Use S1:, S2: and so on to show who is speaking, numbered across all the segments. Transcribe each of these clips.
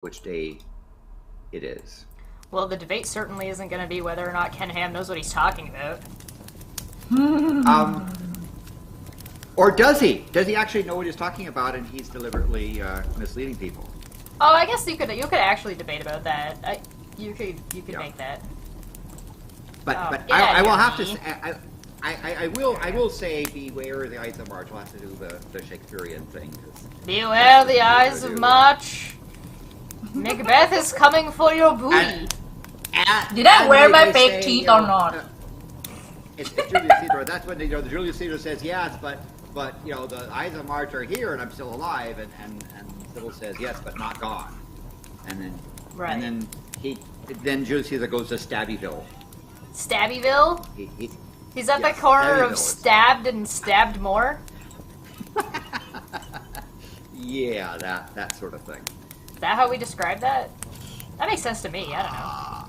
S1: which day it is.
S2: Well, the debate certainly isn't going to be whether or not Ken Ham knows what he's talking about.
S1: Or does he? Does he actually know what he's talking about, and he's deliberately misleading people?
S2: Oh, I guess you could actually debate about that. You could make that.
S1: But I will have to say, I will say beware the eyes of March. We'll have to do the Shakespearean thing.
S2: Beware the eyes of March. Macbeth is coming for your booty.
S3: Did I wear my fake teeth or not?
S1: It's Julius Caesar. That's when the Julius Caesar says yes, but the eyes of March are here and I'm still alive, and Sybil says yes, but not gone. And then Julius Caesar goes to Stabbyville.
S2: Stabbyville? He's at the corner of Stabbed and Stabbed More?
S1: Yeah, that sort of thing.
S2: Is that how we describe that? That makes sense to me, I don't know.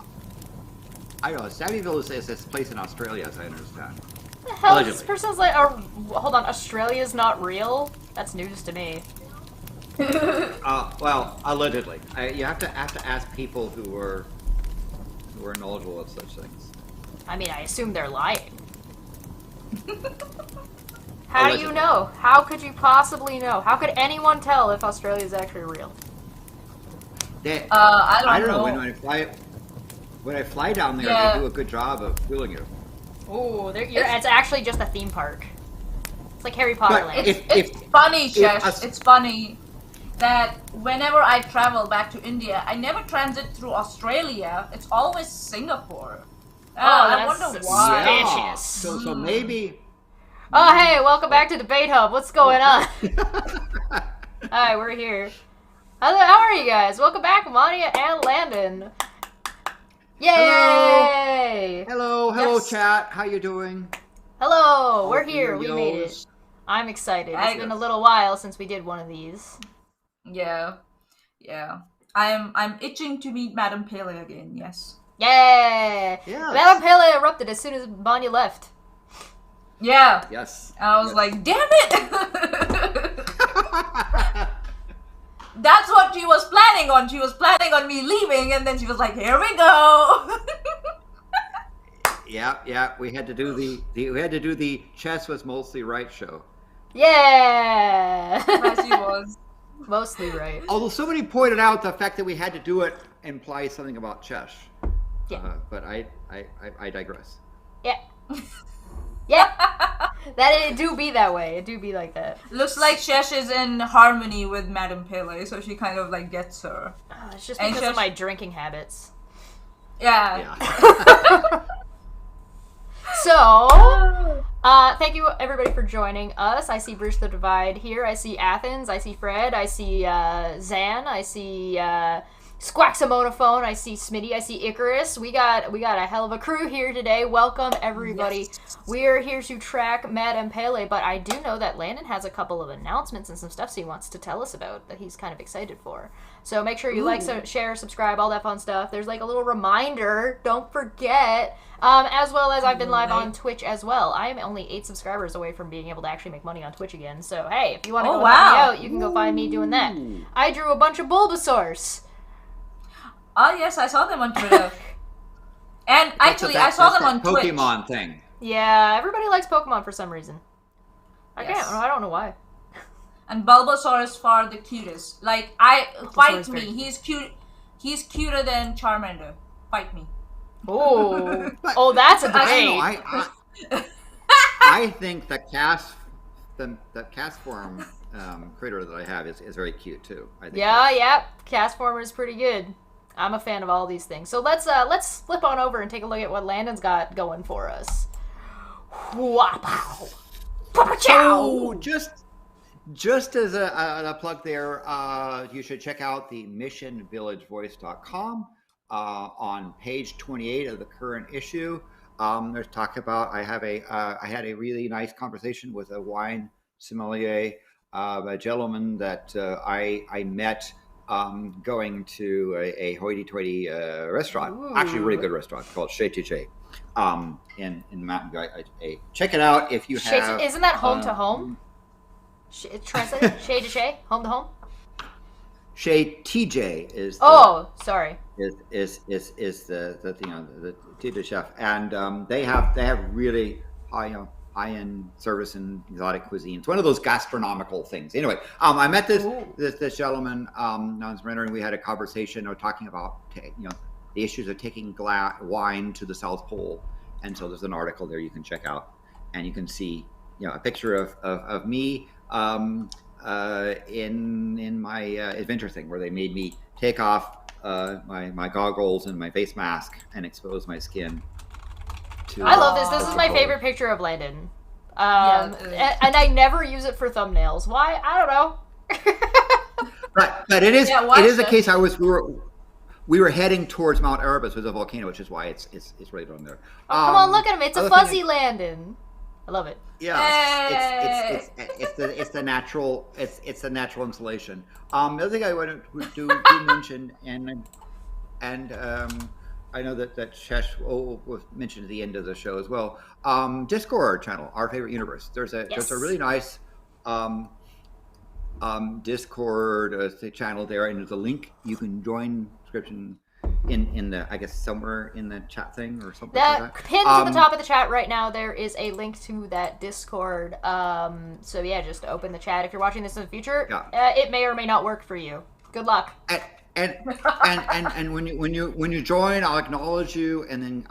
S1: I don't know, Stabbyville is this place in Australia, as I understand.
S2: What the hell? Allegedly. This person's like, hold on, Australia's not real? That's news to me.
S1: Well, allegedly. You have to ask people who are knowledgeable of such things.
S2: I mean, I assume they're lying. How do you know? How could you possibly know? How could anyone tell if Australia is actually real?
S3: I don't know.
S1: When I fly down there, they do a good job of fooling you.
S2: Ooh, it's actually just a theme park. It's like Harry Potter Land.
S3: It's funny, Chesh. It's funny that whenever I travel back to India, I never transit through Australia. It's always Singapore. I wonder why.
S1: Yeah. So maybe.
S2: Oh, hey, welcome back to Debate Hub. What's going on? Hi, we're here. How are you guys? Welcome back, Maanyaa and Landon. Yay!
S1: Hello, yes. Chat. How you doing?
S2: Hello, we're here. We made it. I'm excited. It's been a little while since we did one of these.
S3: Yeah. I'm itching to meet Madam Pele again. Yes.
S2: Yeah. Yes. Madam Pele erupted as soon as Maanyaa left.
S3: Yeah.
S1: Yes.
S3: I was like, damn it! That's what she was planning on. She was planning on me leaving, and then she was like, "Here we go."
S1: Yeah. We had to do the chess was mostly right show.
S2: Yeah.
S3: Yes, he was
S2: mostly right.
S1: Although somebody pointed out the fact that we had to do it implies something about chess. Yeah. But I digress.
S2: Yeah. Yeah, that it do be that way. It do be like that.
S3: Looks like Shesh is in harmony with Madam Pele, so she kind of like gets her.
S2: It's just because of my drinking habits.
S3: Yeah.
S2: So, thank you everybody for joining us. I see Bruce the Divide here. I see Athens. I see Fred. I see Zan. I see Squaxamonophone. I see Smitty. I see Icarus. We got a hell of a crew here today. Welcome everybody. Yes. We are here to track Madam Pele, but I do know that Landon has a couple of announcements and some stuff he wants to tell us about that he's kind of excited for. So make sure you like, share, subscribe, all that fun stuff. There's like a little reminder. Don't forget. As well as I've been live on Twitch as well. I am only 8 subscribers away from being able to actually make money on Twitch again. So hey, if you want to go help me out, you can go find me doing that. I drew a bunch of Bulbasaurs.
S3: Oh yes, I saw them on Twitter. And actually, I saw them on Twitch.
S1: Pokemon thing.
S2: Yeah, everybody likes Pokemon for some reason. I don't know why.
S3: And Bulbasaur is far the cutest. Like, fight me. He's cute. He's cuter than Charmander. Fight me.
S2: Oh, that's a debate.
S1: I think the cast form critter that I have is very cute too. I think
S2: cast form is pretty good. I'm a fan of all these things. So let's flip on over and take a look at what Landon's got going for us.
S1: So just as a plug there, you should check out the missionvillagevoice.com on page 28 of the current issue. There's talk about I had a really nice conversation with a wine sommelier, a gentleman that I met going to a hoity-toity restaurant. Ooh. Actually, a really good restaurant called Chez Tché in Mountain View. Check it out if you have.
S2: Isn't that home to home? Chez to Chez, home to home.
S1: TJ is.
S2: Sorry.
S1: Is the TJ chef, and they have really high end service and exotic cuisine. It's one of those gastronomical things. Anyway, I met this gentleman, and we had a conversation. Talking about the issues of taking wine to the South Pole, and so there's an article there you can check out, and you can see a picture of me in my adventure thing where they made me take off my goggles and my face mask and expose my skin.
S2: I love this. This is my favorite picture of Landon. And I never use it for thumbnails. Why? I don't know.
S1: but it is a case. We were heading towards Mount Erebus with a volcano, which is why it's right on there.
S2: Come on, look at him. It's a fuzzy Landon. I love it.
S1: Yeah, it's the natural insulation. The other thing I wanted to mention, and I know that Shesh was mentioned at the end of the show as well. Discord channel, Our Favorite Universe. There's a really nice Discord channel there, and there's a link you can join. Description in the, I guess, somewhere in the chat thing or something like that.
S2: Pinned to the top of the chat right now, there is a link to that Discord. So yeah, just open the chat. If you're watching this in the future, it may or may not work for you. Good luck.
S1: And when you join, I'll acknowledge you and then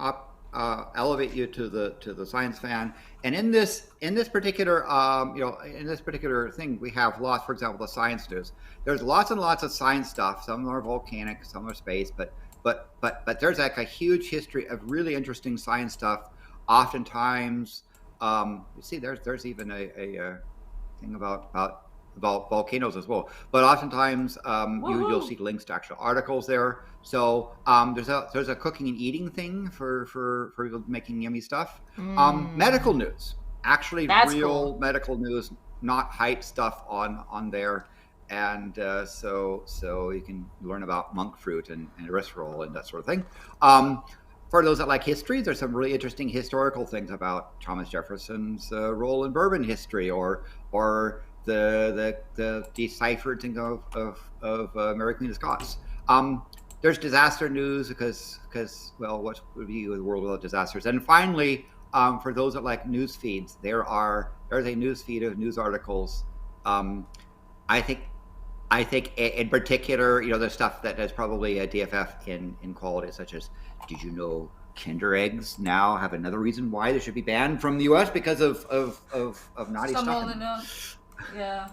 S1: elevate you to the science fan. And in this particular in this particular thing, we have lots. For example, the science news. There's lots and lots of science stuff. Some are volcanic, some are space, but there's like a huge history of really interesting science stuff. Oftentimes, you see, there's even a thing about volcanoes as well. But oftentimes, you'll see links to actual articles there. So there's a cooking and eating thing for people making yummy stuff. Medical news, actually. That's real cool. Medical news, not hype stuff on there. And so you can learn about monk fruit and erythritol and that sort of thing. For those that like history, there's some really interesting historical things about Thomas Jefferson's role in bourbon history, or the deciphered thing of Mary Queen of Scots. There's disaster news because well, what would be a world without disasters? And finally, for those that like news feeds, there's a news feed of news articles. I think in particular, there's stuff that is probably a DFF in quality, such as, did you know Kinder eggs now have another reason why they should be banned from the U.S. because of naughty stuff?
S3: Yeah.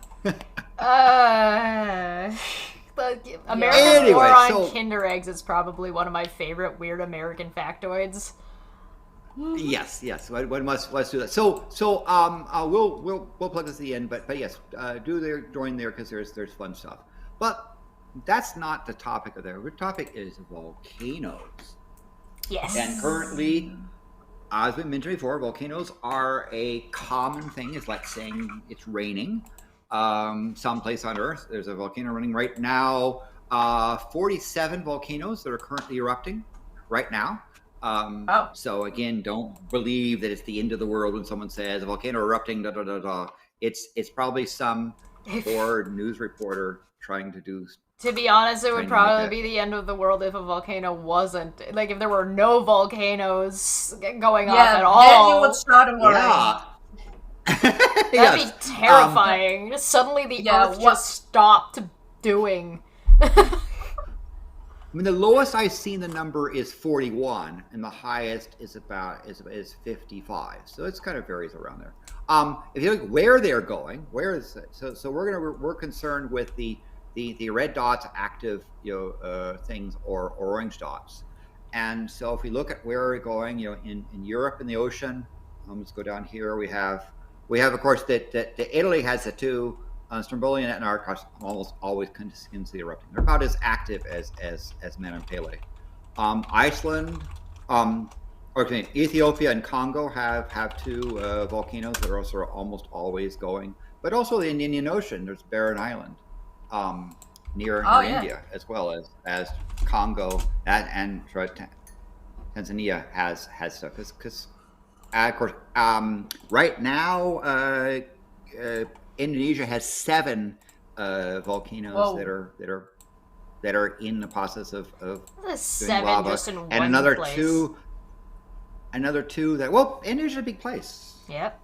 S2: America's war on Kinder eggs is probably one of my favorite weird American factoids.
S1: Yes. One must do that. So we'll plug this at the end, but yes, join there because there's fun stuff. But that's not the topic of there. The topic is volcanoes.
S2: Yes.
S1: And currently, as we mentioned before, volcanoes are a common thing. It's like saying it's raining. Someplace on Earth, there's a volcano running right now. 47 volcanoes that are currently erupting right now. So again, don't believe that it's the end of the world when someone says a volcano erupting. It's probably some bored news reporter trying to do.
S2: To be honest, it would probably be the end of the world if a volcano wasn't. Like, if there were no volcanoes going off at all.
S3: Then you would start a war.
S1: Yeah.
S2: That'd be terrifying. Suddenly the Earth just stopped doing.
S1: I mean, the lowest I've seen the number is 41, and the highest is 55. So it's kind of varies around there. If you look where they're going, where is it? So we're concerned with the red dots, active things, or orange dots. And so if we look at where we're going, in Europe in the ocean, let's go down here. We have of course that Italy has the two. Stromboli and Etna almost always continuously erupting. They're about as active as Madam Pele. Iceland, Ethiopia and Congo have two volcanoes that are also almost always going. But also in the Indian Ocean, there's Barren Island near India, as well as Congo and Tanzania has stuff. Because of course, right now. Indonesia has 7 volcanoes that are that are in the process of
S2: There's
S1: doing
S2: 7
S1: lava,
S2: just in one
S1: and another
S2: place.
S1: two that, well, Indonesia's a big place.
S2: Yep.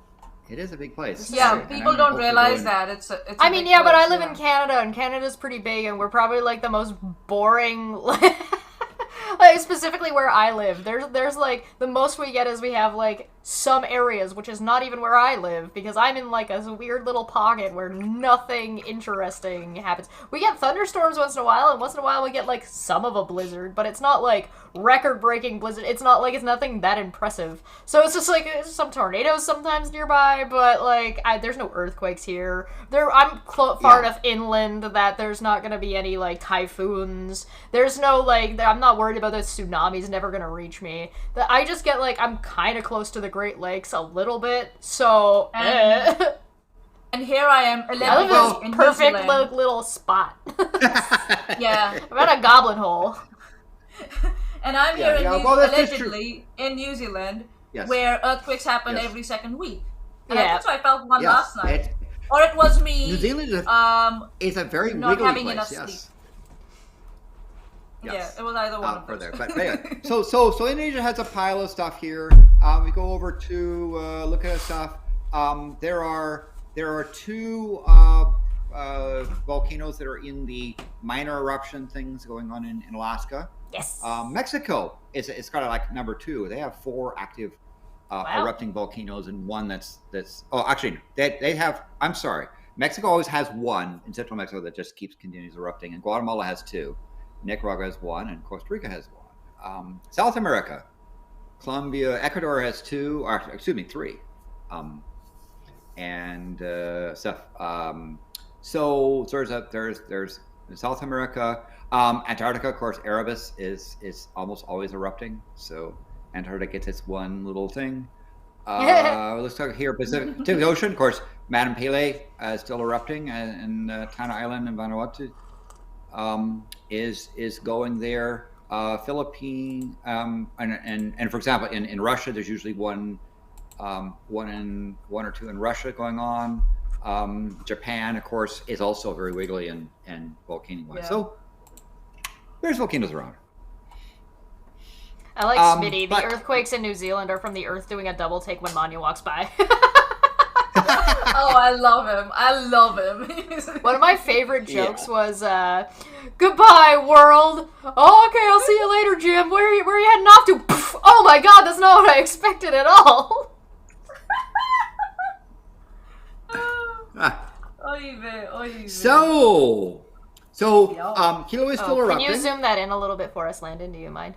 S1: It is a big place.
S3: Yeah, people don't realize that it's a
S2: I mean,
S3: big
S2: yeah, but I
S3: place,
S2: live in Canada, and Canada's pretty big, and we're probably like the most boring. Like, specifically where I live, there's like the most we get is we have like some areas, which is not even where I live, because I'm in like a weird little pocket where nothing interesting happens. We get thunderstorms once in a while, and once in a while we get like some of a blizzard, but it's not like record-breaking blizzard. It's not like, it's nothing that impressive. So it's just like some tornadoes sometimes nearby, but like there's no earthquakes here. I'm far enough inland that there's not gonna be any like typhoons. There's no like, I'm not worried about those tsunamis never gonna reach me. I just get like, I'm kind of close to the Great Lakes a little bit, so
S3: and here I am, 11
S2: I live in
S3: in
S2: perfect little spot.
S3: Yeah,
S2: I'm at a goblin hole.
S3: and I'm here allegedly in New Zealand,
S1: Yes.
S3: where earthquakes happen
S1: Yes.
S3: every second week. And I think so I felt one last night,
S1: It,
S3: or it was me.
S1: New Zealand is a very
S3: not
S1: wiggly
S3: having
S1: place.
S3: enough
S1: Yes.
S3: sleep.
S1: Yes.
S3: Yeah, it was either one of
S1: For
S3: those.
S1: there. But anyway, so Indonesia has a pile of stuff here. We go over to look at stuff. There are 2 volcanoes that are in the minor eruption things going on in Alaska.
S2: Yes.
S1: Mexico it's got like number 2. They have 4 active erupting volcanoes, and one that's oh, actually they have. I'm sorry. Mexico always has 1 in central Mexico that just continues erupting, and Guatemala has 2. Nicaragua has 1, and Costa Rica has 1. South America, Colombia, Ecuador has 2, or excuse me, 3, and stuff. So there's South America, Antarctica. Of course, Erebus is almost always erupting. So Antarctica gets its one little thing. Let's talk here. Pacific Ocean, of course. Madam Pele is still erupting, and Tanna Island in Vanuatu. Is going there. Philippines, and for example, in Russia, there's usually one or 2 in Russia going on. Japan, of course, is also very wiggly and volcano-wise. Yeah. So there's volcanoes around.
S2: I like Smitty. The earthquakes in New Zealand are from the Earth doing a double take when Maanyaa walks by.
S3: Oh, I love him. I love him.
S2: One of my favorite jokes was, goodbye, world. Oh, okay, I'll see you later, Jim. Where are you heading off to? Pff, oh my god, that's not what I expected at all.
S1: Kilo is still erupting.
S2: Can you zoom that in a little bit for us, Landon? Do you mind?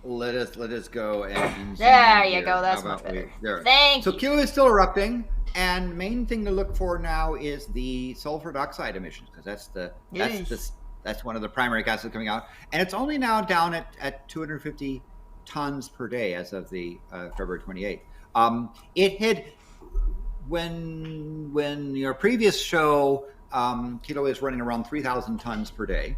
S1: Let us go and
S2: there you go. That's much better. Thank you.
S1: So Kilo is still erupting, and main thing to look for now is the sulfur dioxide emissions, because that's one of the primary gases coming out, and it's only now down at 250 tons per day as of the February 28th. It had when your previous show, Kilo is running around 3,000 tons per day.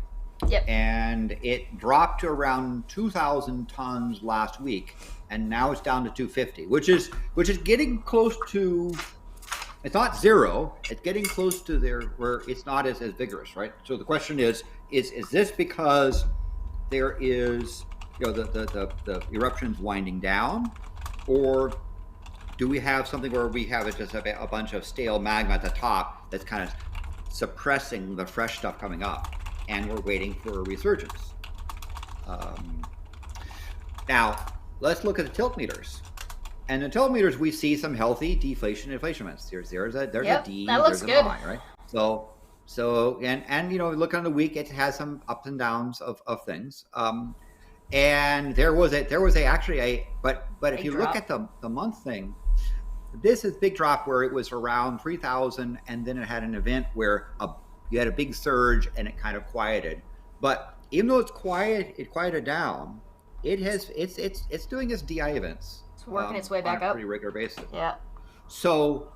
S2: Yep.
S1: And it dropped to around 2,000 tons last week, and now it's down to 250, which is getting close to. It's not 0. It's getting close to there where it's not as vigorous, right? So the question is this because there is the eruptions winding down, or do we have something where we have just a bunch of stale magma at the top that's kind of suppressing the fresh stuff coming up? And we're waiting for a resurgence. Now, let's look at the tilt meters. And the tilt meters, we see some healthy deflation, inflation events. There's a D, there's an I, right? So and look on the week, it has some ups and downs of things. And there was actually a but if you look at the month thing, this is big drop where it was around 3,000, and then it had an event where you had a big surge and it kind of quieted. But even though it quieted down, it's doing its DI events.
S2: It's working its way back
S1: on a
S2: up.
S1: Pretty regular basis.
S2: Yeah.
S1: So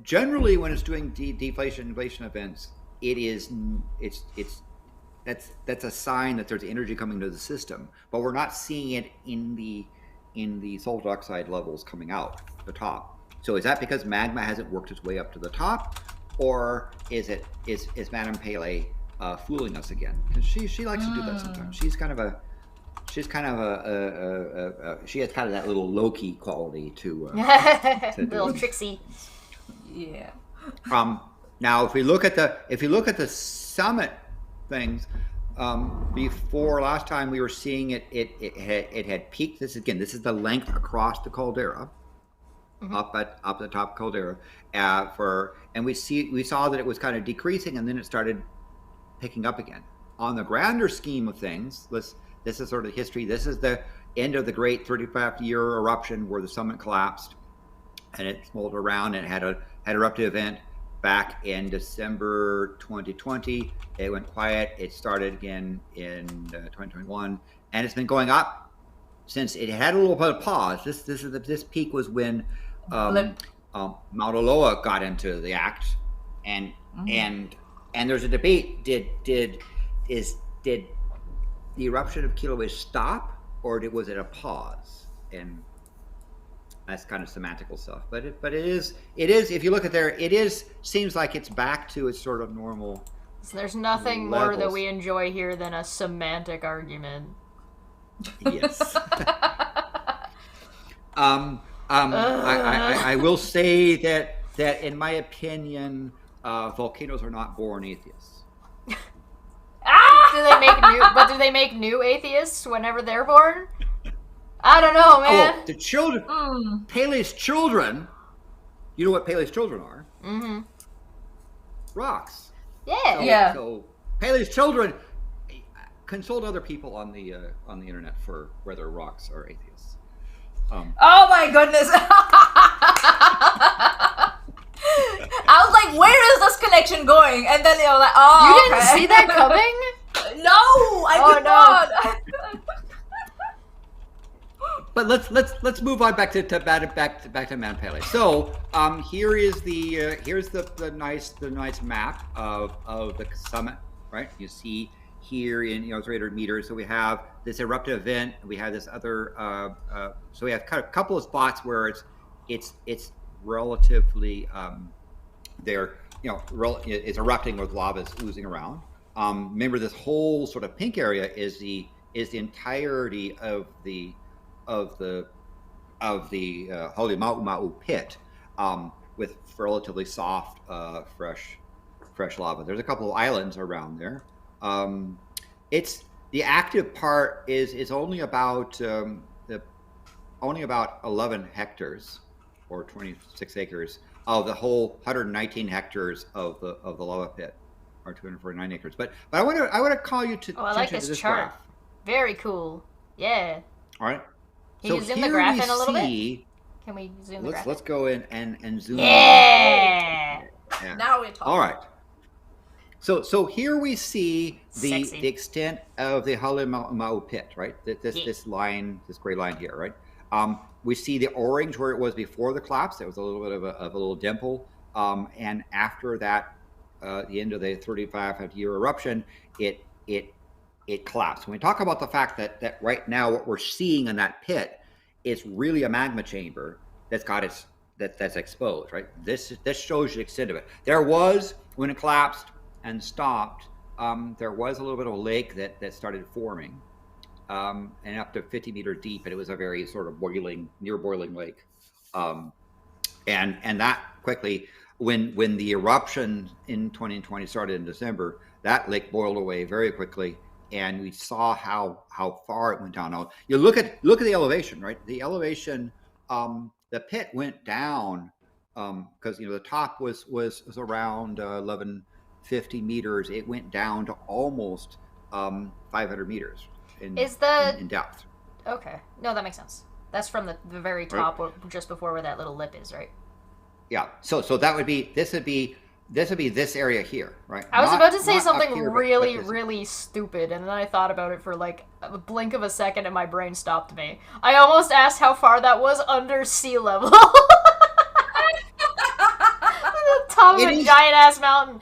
S1: generally when it's doing deflation, inflation events, that's a sign that there's energy coming to the system. But we're not seeing it in the sulfur dioxide levels coming out the top. So is that because magma hasn't worked its way up to the top? Or is Madam Pele fooling us again, because she likes to do that sometimes. She has kind of that little Loki quality to
S2: little tricksy.
S3: Yeah.
S1: Now, if you look at the summit things, before last time we were seeing it had peaked. This is the length across the caldera, up the top caldera, and we saw that it was kind of decreasing, and then it started picking up again. On the grander scheme of things, this is sort of history. This is the end of the great 35-year eruption where the summit collapsed, and it smoldered around and had an eruptive event back in December 2020. It went quiet. It started again in 2021, and it's been going up since. It had a little bit of pause. This peak was when Mauna Loa got into the act, and there's a debate. Did the eruption of Kilauea stop, or was it a pause? And that's kind of semantical stuff, but it is if you look at there, seems like it's back to its sort of normal.
S2: So there's nothing more that we enjoy here than a semantic argument.
S1: Yes. I will say that in my opinion, volcanoes are not born atheists.
S2: Do they make new atheists whenever they're born? I don't know, man.
S1: Oh, the children. Pele's children. You know what Pele's children are? Mm-hmm. Rocks.
S2: Yeah.
S1: So Pele's children consult other people on the internet for whether rocks are atheists.
S3: Oh my goodness! I was like, where is this connection going? And then they were like, oh,
S2: you didn't see that coming?
S3: No, I did not.
S1: But let's move on back to Madam Pele. So here's the nice map of the summit, right? You see here in 300 meters. So we have this eruptive event. We have this other. So we have kind of a couple of spots where it's relatively it's erupting with lava oozing around. Remember, this whole sort of pink area is the entirety of the Halemaumau pit, with relatively soft, fresh lava. There's a couple of islands around there. It's the active part is only about 11 hectares or 26 acres of the whole 119 hectares of the lava pit, or 249 acres. But I want to call you to
S2: I like this chart.
S1: Graph.
S2: Very cool. Yeah.
S1: All right.
S2: Can you zoom the graph in a little bit? Can we zoom the graph?
S1: Let's go in and zoom.
S2: Yeah.
S1: Yeah.
S3: Now we're talking.
S1: All right. So here we see the extent of the Halemaumau pit, right? This line, this gray line here, right? We see the orange where it was before the collapse. There was a little bit of a little dimple, and after that, the end of the 35-year eruption, it collapsed. When we talk about the fact that right now what we're seeing in that pit is really a magma chamber that's exposed, right? This shows you the extent of it. There was, when it collapsed and stopped, there was a little bit of a lake that started forming, and up to 50 meters deep, and it was a very sort of near boiling lake, and that quickly, when the eruption in 2020 started in December, that lake boiled away very quickly. And we saw how far it went down. Now you look at the elevation, right? The elevation, the pit went down because the top was around 1150 meters. It went down to almost 500 meters in depth.
S2: Okay, no, that makes sense. That's from the very top, right? Just before where that little lip is, right?
S1: Yeah. So that would be this area here, right?
S2: I was about to say something really stupid, and then I thought about it for like a blink of a second, and my brain stopped me. I almost asked how far that was under sea level. The top of a giant-ass mountain.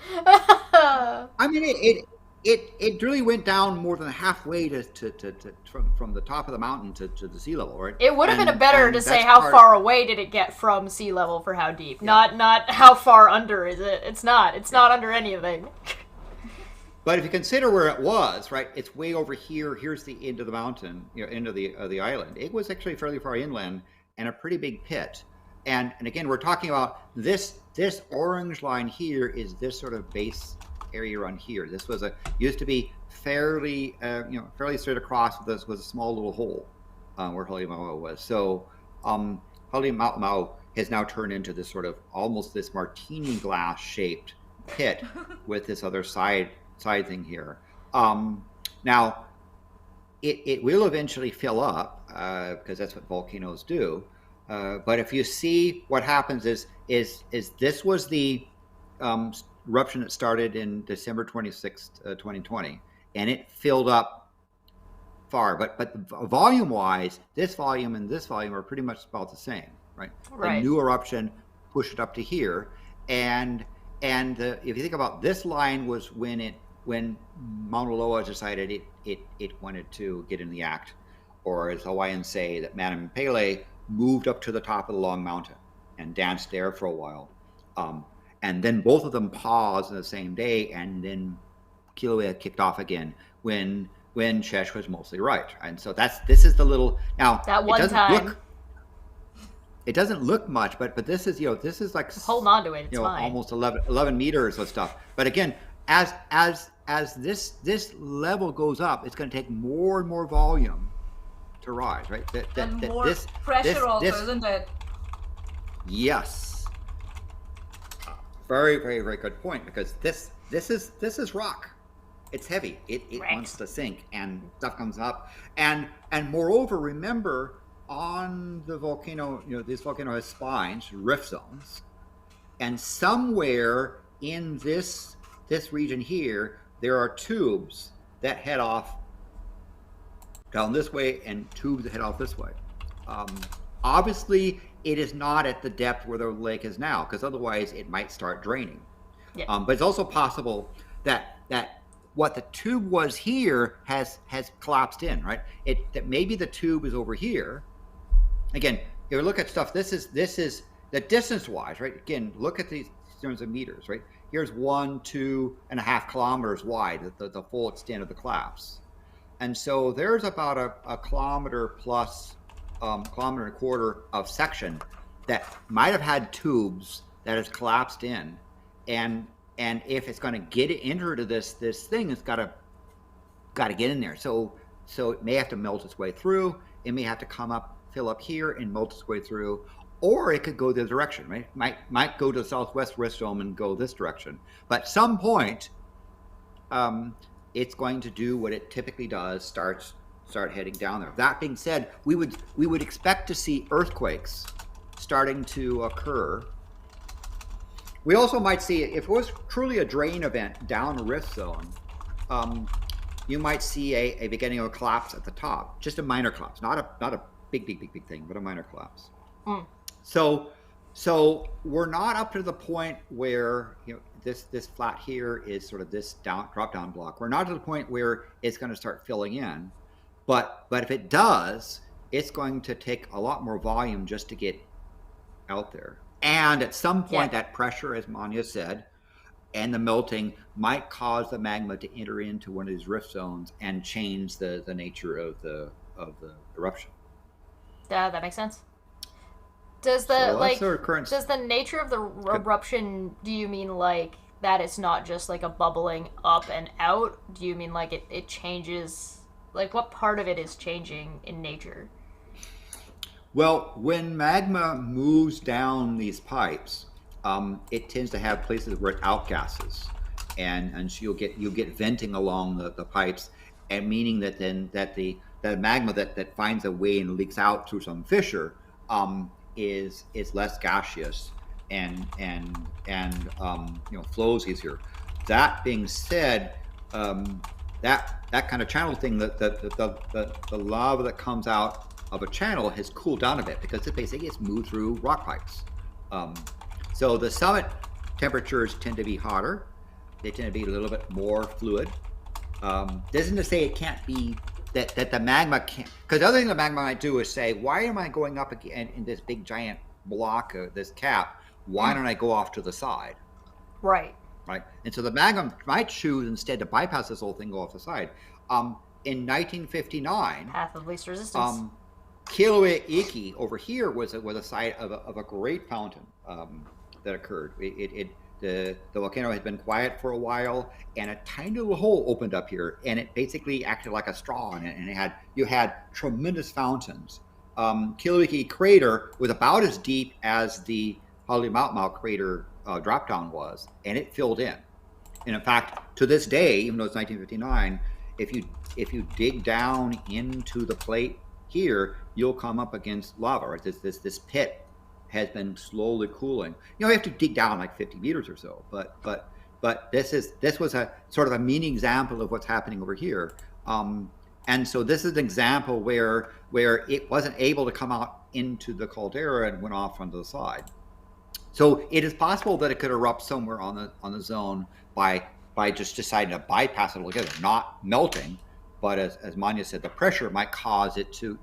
S1: I mean, it really went down more than halfway from the top of the mountain to the sea level, right?
S2: It would have been better to say how far away did it get from sea level for how deep, not how far under is it. It's not under anything.
S1: But if you consider where it was, right, it's way over here. Here's the end of the mountain, end of the island. It was actually fairly far inland and a pretty big pit. And again, we're talking about this orange line here is this sort of base area around here. This was used to be fairly straight across. This was a small little hole where Halemaumau was. So Halemaumau has now turned into this sort of almost this martini glass shaped pit with this other side thing here. Now it will eventually fill up because that's what volcanoes do. But if you see what happens is this was the eruption that started in December 26th, 2020, and it filled up far. But volume wise, this volume and this volume are pretty much about the same, right? The new eruption pushed it up to here, and if you think about this line was when Mauna Loa decided it wanted to get in the act, or as Hawaiians say, that Madam Pele moved up to the top of the long mountain and danced there for a while. And then both of them paused on the same day, and then Kilauea kicked off again when Shesh was mostly right. And so this is the little, now
S2: that one time.
S1: It doesn't look much, but this is this is like
S2: hold on to it. It's fine.
S1: Almost 11 meters of stuff. But again, as this level goes up, it's going to take more and more volume to rise, right?
S3: More pressure also, isn't it?
S1: Yes. Very, very, very good point, because this is rock. It's heavy. It wants to sink, and stuff comes up. And moreover, remember, on the volcano, this volcano has spines, rift zones, and somewhere in this region here, there are tubes that head off down this way and tubes that head off this way. Obviously, it is not at the depth where the lake is now, because otherwise it might start draining. Yeah. But it's also possible that what the tube was here has collapsed in, right? That maybe the tube is over here. Again, if you look at stuff, this is the distance-wise, right? Again, look at these terms of meters, right? Here's 2.5 kilometers wide, the full extent of the collapse. And so there's about a kilometer plus, kilometer and a quarter of section that might have had tubes that has collapsed in, and if it's going to get into this thing, it's got to get in there. So it may have to melt its way through. It may have to come up, fill up here, and melt its way through, or it could go the other direction. Right? Might go to the southwest rift zone and go this direction. But at some point, it's going to do what it typically does: start heading down there. That being said, we would expect to see earthquakes starting to occur. We also might see, if it was truly a drain event down a rift zone, you might see a beginning of a collapse at the top, just a minor collapse, not a big thing, but a minor collapse. So we're not up to the point where this flat here is sort of this drop down block. We're not to the point where it's going to start filling in, but if it does, it's going to take a lot more volume just to get out there. And at some point, that pressure, as Maanyaa said, and the melting might cause the magma to enter into one of these rift zones and change the nature of the eruption.
S2: Yeah, that makes sense. Does the nature of the eruption, do you mean like that it's not just like a bubbling up and out? Do you mean like it changes, like what part of it is changing in nature?
S1: Well, when magma moves down these pipes, it tends to have places where it outgasses, and so you'll get venting along the pipes, and meaning that the magma that finds a way and leaks out through some fissure is less gaseous and flows easier. That being said, that kind of channel thing, the lava that comes out of a channel has cooled down a bit because it basically gets moved through rock pipes. So the summit temperatures tend to be hotter. They tend to be a little bit more fluid. Doesn't to say it can't be that the magma can't, because the other thing the magma might do is say, why am I going up again in this big giant block, this cap? Why don't I go off to the side?
S2: Right.
S1: right? And so the magma might choose instead to bypass this whole thing, go off the side. In 1959,
S2: path of least resistance.
S1: Kilauea Iki over here was a site of a great fountain that occurred. The volcano had been quiet for a while, and a tiny little hole opened up here, and it basically acted like a straw, and you had tremendous fountains. Kilauea Iki crater was about as deep as the Halemaumau crater drop down was, and it filled in. And in fact, to this day, even though it's 1959, if you dig down into the plate here, you'll come up against lava. Right? This pit has been slowly cooling. You have to dig down like 50 meters or so, but this was a sort of a mini example of what's happening over here. And so this is an example where it wasn't able to come out into the caldera and went off onto the side. So it is possible that it could erupt somewhere on the zone by just deciding to bypass it altogether, not melting, but as Maanyaa said, the pressure might cause it to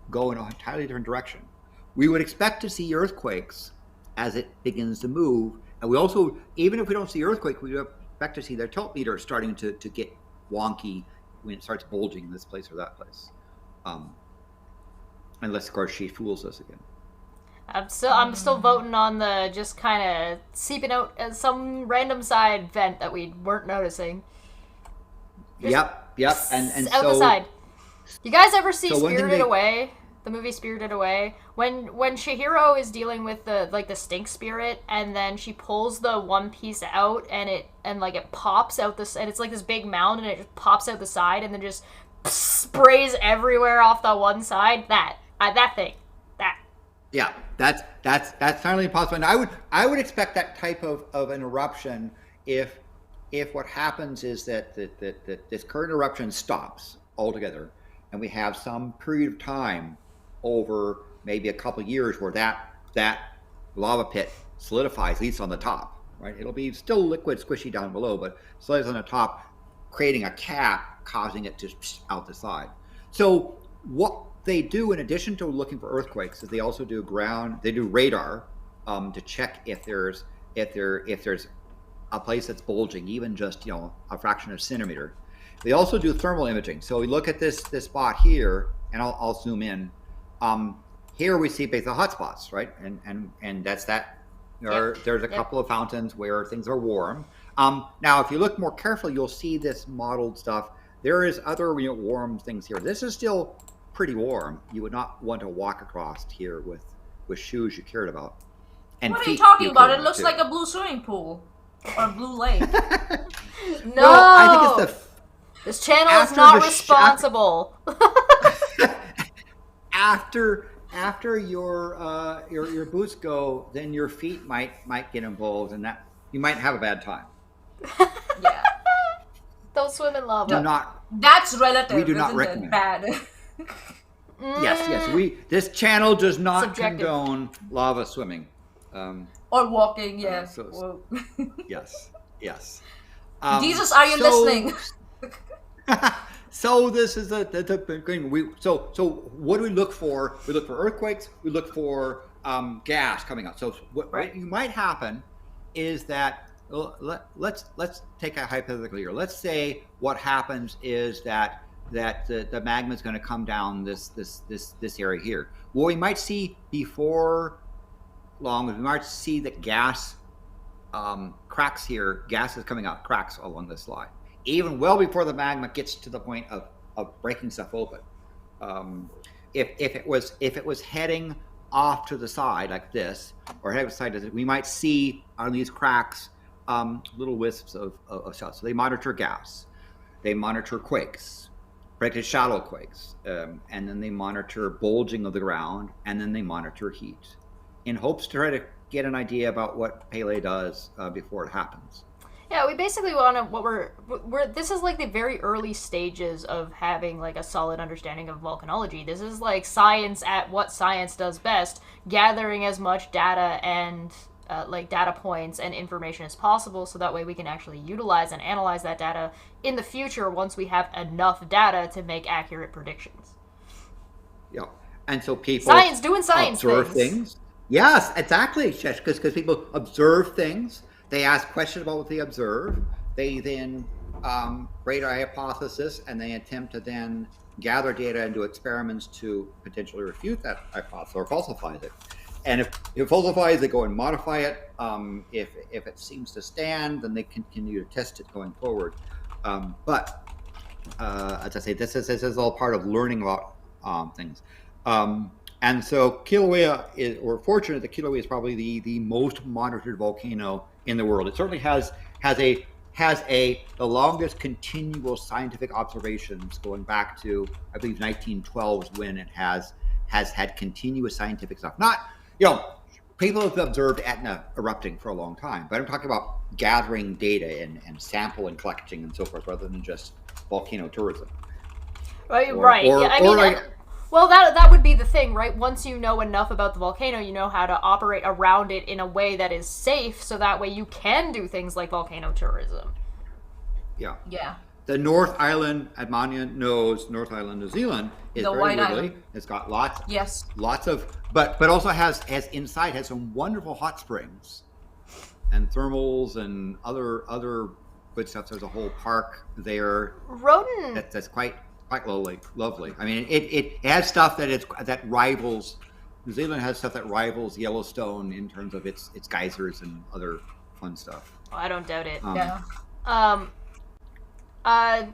S1: go in a entirely different direction. We would expect to see earthquakes as it begins to move, and we also, even if we don't see earthquake, we would expect to see their tilt meter starting to get wonky when it starts bulging in this place or that place, unless of course she fools us again.
S2: I'm still voting on the just kind of seeping out as some random side vent that we weren't noticing.
S1: Yep. And
S2: out
S1: so,
S2: the side. You guys ever see
S1: so
S2: Spirited Away? The movie Spirited Away? When Chihiro is dealing with the stink spirit, and then she pulls the one piece out, and it pops out this, and it's like this big mound, and it just pops out the side, and then just sprays everywhere off the one side. That thing.
S1: Yeah, that's certainly possible, and I would expect that type of an eruption if what happens is that this current eruption stops altogether, and we have some period of time over maybe a couple of years where that lava pit solidifies, at least on the top, right? It'll be still liquid, squishy down below, but solidifies on the top, creating a cap, causing it to out the side. So what they do, in addition to looking for earthquakes, is they also do radar to check if there's a place that's bulging, even just a fraction of a centimeter. They also do thermal imaging. So we look at this spot here, and I'll zoom in. Here we see basically hotspots, right? And that's that. There's a couple of fountains where things are warm. Now, if you look more carefully, you'll see this mottled stuff. There is other warm things here. This is still pretty warm. You would not want to walk across here with shoes you cared about. And
S3: what are you talking about? It looks like a blue swimming pool or a blue lake.
S2: No,
S1: well, I think it's
S2: this channel is not responsible.
S1: After your boots go, then your feet might get involved, and that you might have a bad time.
S3: Yeah.
S2: Don't swim in lava.
S3: That's relative.
S1: We do not recommend
S3: bad.
S1: Yes. This channel does not condone lava swimming.
S3: Or walking, yeah.
S1: Yes.
S3: Jesus, are you listening?
S1: So this is the so what do we look for? We look for earthquakes. We look for gas coming out. So what you might happen is that let's take a hypothetical here. Let's say what happens is that the magma is going to come down this area here. What we might see before long is we might see that gas cracks here. Gas is coming out, cracks along this line, even well before the magma gets to the point of breaking stuff open. If it was heading off to the side like this, or heading to the side, we might see on these cracks little wisps of stuff. So they monitor gas, they monitor quakes, particularly shallow quakes, and then they monitor bulging of the ground, and then they monitor heat, in hopes to try to get an idea about what Pele does before it happens.
S2: Yeah, we basically want to, this is like the very early stages of having like a solid understanding of volcanology. This is like science at what science does best, gathering as much data and like data points and information as possible, so that way we can actually utilize and analyze that data in the future once we have enough data to make accurate predictions.
S1: Yeah, and so people
S2: doing science
S1: observe things. Yes, exactly, because people observe things. they ask questions about what they observe. They then rate a hypothesis, and they attempt to then gather data and do experiments to potentially refute that hypothesis or falsify it. And if it falsifies, they go and modify it. If it seems to stand, then they continue to test it going forward. But as I say, this is all part of learning about things. And so Kilauea we're fortunate that Kilauea is probably the most monitored volcano in the world. It certainly has the longest continual scientific observations going back to, I believe, 1912 is when it has had continuous scientific stuff. Not, people have observed Etna erupting for a long time, but I'm talking about gathering data and sample and collecting and so forth, rather than just volcano tourism.
S2: Right. Well, that would be the thing, right? Once you know enough about the volcano, you know how to operate around it in a way that is safe, so that way you can do things like volcano tourism.
S1: Yeah.
S3: Yeah.
S1: The North Island at Maanyaa, North Island, New Zealand, is very
S3: White
S1: wiggly.
S3: Island.
S1: It's got lots of, but also has inside has some wonderful hot springs, and thermals and other good stuff. There's a whole park there.
S2: Rodent.
S1: That's quite lovely. I mean, it has stuff that rivals. New Zealand has stuff that rivals Yellowstone in terms of its geysers and other fun stuff.
S2: Oh, I don't doubt it.
S3: Yeah.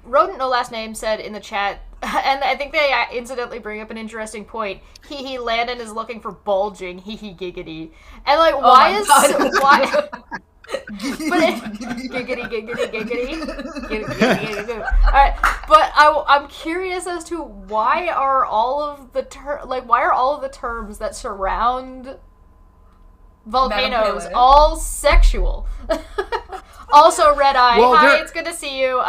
S2: Rodent No Last Name said in the chat, and I think they incidentally bring up an interesting point. Landon is looking for bulging. Giggity. And like, why? Giggity. All right, but I'm curious as to why are all of the terms that surround volcanoes all sexual? Also, Red Eye.
S1: Well,
S2: hi, it's good to see you.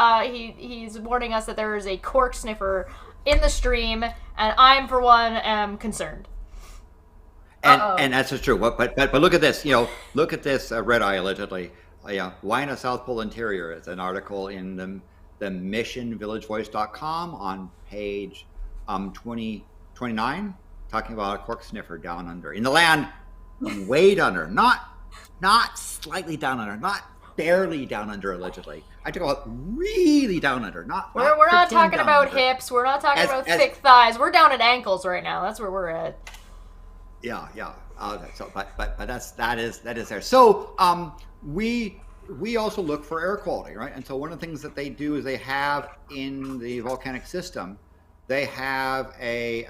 S2: He's warning us that there is a cork sniffer in the stream, and I'm for one am concerned.
S1: And that's true. But look at this. Look at this. Red Eye allegedly. Wine of South Pole Interior. It's an article in the missionvillagevoice.com on page 29, talking about a cork sniffer down under in the land, way down under, not slightly down under, not barely down under allegedly. I talk about really down under.
S2: We're not talking about hips. We're not talking about thick thighs. We're down at ankles right now. That's where we're at.
S1: Yeah. But that is there. So we also look for air quality, right? And so one of the things that they do is they have in the volcanic system, they have they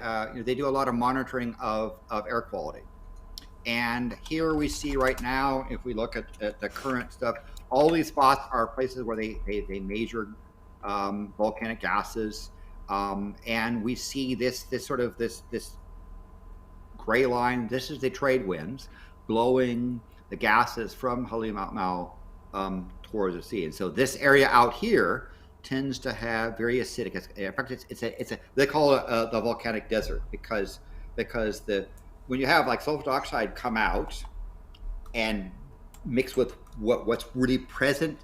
S1: do a lot of monitoring of air quality. And here we see right now, if we look at the current stuff, all these spots are places where they measure volcanic gases, and we see this gray line. This is the trade winds blowing the gases from Halemaumau towards the sea. And so this area out here tends to have very acidic. In fact, it's a they call it the volcanic desert because when you have like sulfur dioxide come out and mix with what's really present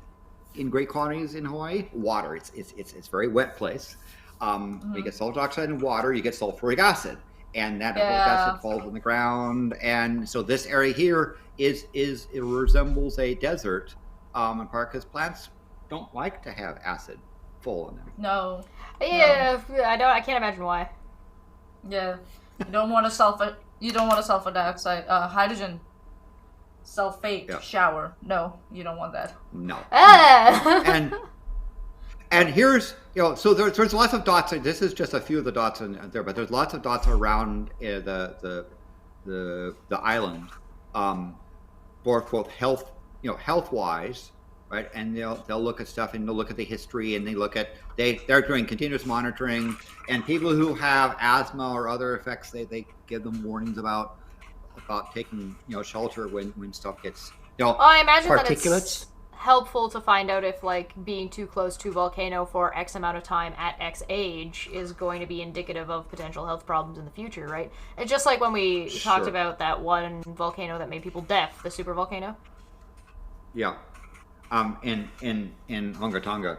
S1: in great quantities in Hawaii, water. It's a very wet place. When you get sulfur dioxide and water, you get sulfuric acid, and that sulfuric acid falls on the ground. And so this area here it resembles a desert, in part because plants don't like to have acid fall in them.
S3: No.
S2: Yeah, no. I can't imagine why.
S3: Yeah, you don't want a sulfur dioxide, hydrogen sulfate shower. No, you don't want that.
S1: No.
S2: Ah.
S1: And here's so there's lots of dots. This is just a few of the dots in there, but there's lots of dots around the island, both health wise, right? And they'll look at stuff and they'll look at the history and they're doing continuous monitoring, and people who have asthma or other effects, they give them warnings about taking shelter when stuff gets
S2: I imagine
S1: particulates.
S2: That it's helpful to find out if being too close to a volcano for X amount of time at X age is going to be indicative of potential health problems in the future, right? It's just like when we talked about that one volcano that made people deaf, the super volcano. Yeah.
S1: In Hunga Tonga.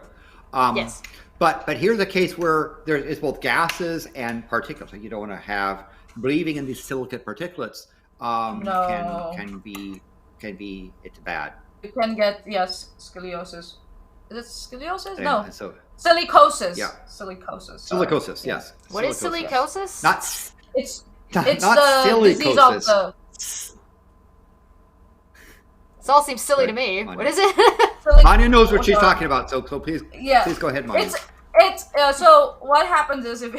S2: Yes.
S1: But here's a case where it's both gases and particulates. So you don't want to have breathing in these silicate particulates. Can be it's bad.
S3: can get scoliosis. Is it scoliosis?
S1: And
S3: No.
S1: so
S3: Silicosis.
S1: Yeah.
S3: Silicosis.
S1: Silicosis, yes.
S2: What is silicosis?
S3: It's
S1: not
S3: the
S1: silicosis.
S3: disease of the.
S2: This all seems silly to me. What is it?
S1: Maanyaa knows what she's talking about, so please go ahead, Maanyaa.
S3: It's so what happens is it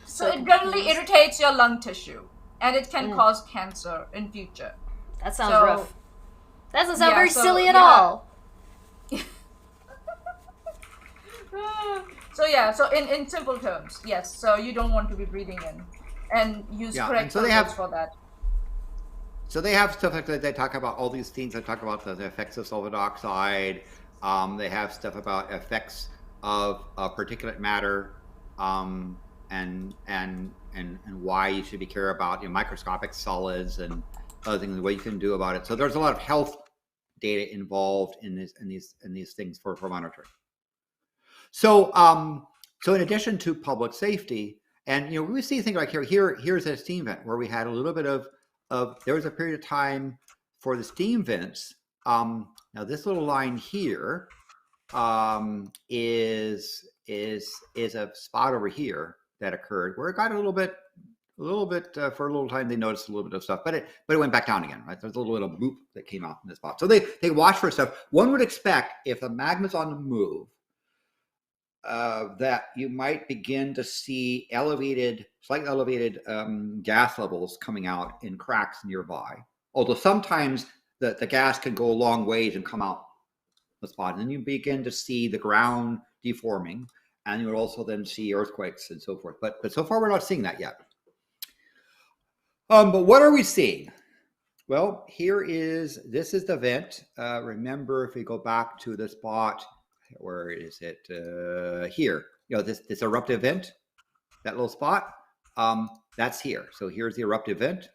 S3: generally irritates your lung tissue, and it can cause cancer in future.
S2: That sounds rough. That doesn't sound very silly at all.
S3: So in simple terms, yes. So you don't want to be breathing in, and use correct filters for that.
S1: So they have stuff like that. They talk about all these things. They talk about the effects of sulfur dioxide. They have stuff about effects of particulate matter, and why you should be care about microscopic solids and other things, what you can do about it. So there's a lot of health data involved in these things for monitoring. So so in addition to public safety, and we see things like here's a steam vent where we had a little bit of there was a period of time for the steam vents. Now this little line here is a spot over here that occurred where it got a little bit for a little time. They noticed a little bit of stuff, but it went back down again, right? There's a little bit of boop that came out in this spot. So they watch for stuff. One would expect if the magma's on the move, that you might begin to see slightly elevated gas levels coming out in cracks nearby. Although sometimes the gas can go a long ways and come out the spot, and then you begin to see the ground deforming, and you'll also then see earthquakes and so forth. But so far we're not seeing that yet. But what are we seeing? Well, this is the vent. Remember, if we go back to the spot. Where is it? Here. This eruptive vent, that little spot. That's here. So here's the eruptive vent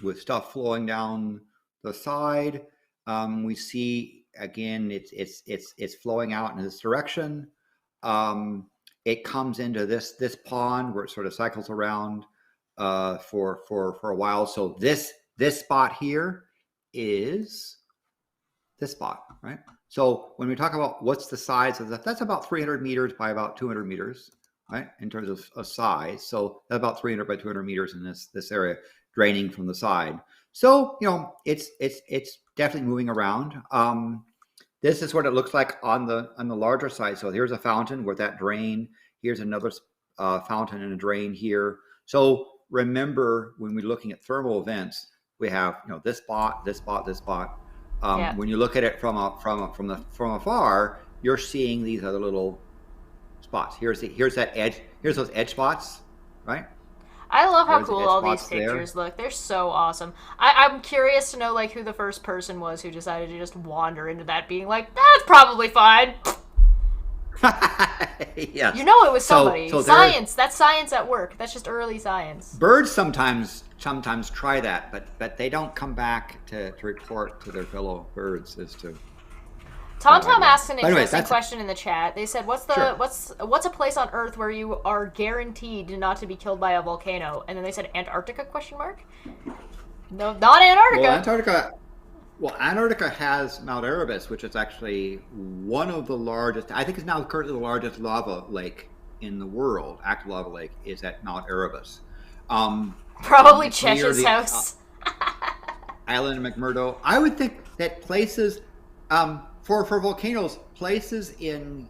S1: with stuff flowing down the side. We see again, it's flowing out in this direction. It comes into this pond where it sort of cycles around for a while. So this spot here is this spot, right? So when we talk about what's the size of that, that's about 300 meters by about 200 meters, right? In terms of size. So that's about 300 by 200 meters in this area draining from the side. So, it's definitely moving around. This is what it looks like on the larger side. So here's a fountain with that drain. Here's another fountain and a drain here. So remember, when we're looking at thermal events, we have this spot, this spot, this spot. When you look at it from afar, you're seeing these other little spots. Here's that edge. Here's those edge spots, right?
S2: I love how cool all these pictures look. They're so awesome. I'm curious to know who the first person was who decided to just wander into that, being like, that's probably fine.
S1: Yes.
S2: It was somebody. So science. That's science at work. That's just early science.
S1: Birds sometimes try that, but they don't come back to report to their fellow birds as to.
S2: Tom asked an interesting question in the chat. They said, "What's a place on Earth where you are guaranteed not to be killed by a volcano?" And then they said, "Antarctica?" ? No, not Antarctica.
S1: Antarctica has Mount Erebus, which is actually one of the largest. I think it's now currently the largest lava lake in the world. Active lava lake is at Mount Erebus.
S2: Probably Chesh's house.
S1: Island of McMurdo. I would think that places for volcanoes, places in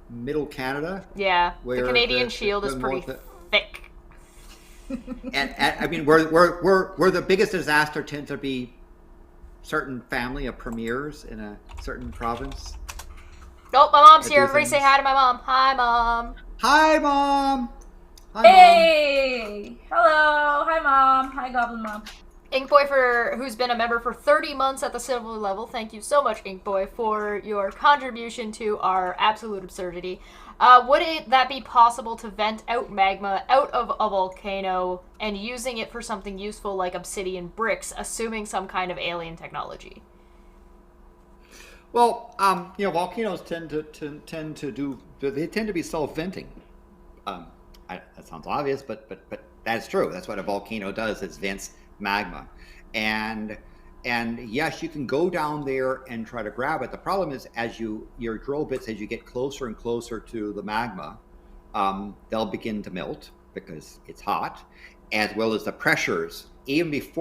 S1: middle Canada.
S2: Yeah, the Canadian Shield is pretty thick.
S1: and I mean, where the biggest disaster tends to be certain family of premiers in a certain province.
S2: Oh, my mom's here. Everybody say hi to my mom. Hi, Mom.
S1: Hi, Mom. Hi,
S3: hey. Mom. Hello. Hi, Mom. Hi, Goblin Mom.
S2: Inkboy, who's been a member for 30 months at the silver level. Thank you so much, Inkboy, for your contribution to our absolute absurdity. Would that be possible to vent out magma out of a volcano and using it for something useful like obsidian bricks, assuming some kind of alien technology?
S1: Well, volcanoes tend to be self-venting. That sounds obvious, but that's true. That's what a volcano does. It vents magma, and And yes, you can go down there and try to grab it. The problem is, as your drill bits, as you get closer and closer to the magma, they'll begin to melt because it's hot, as well as the pressures. Even if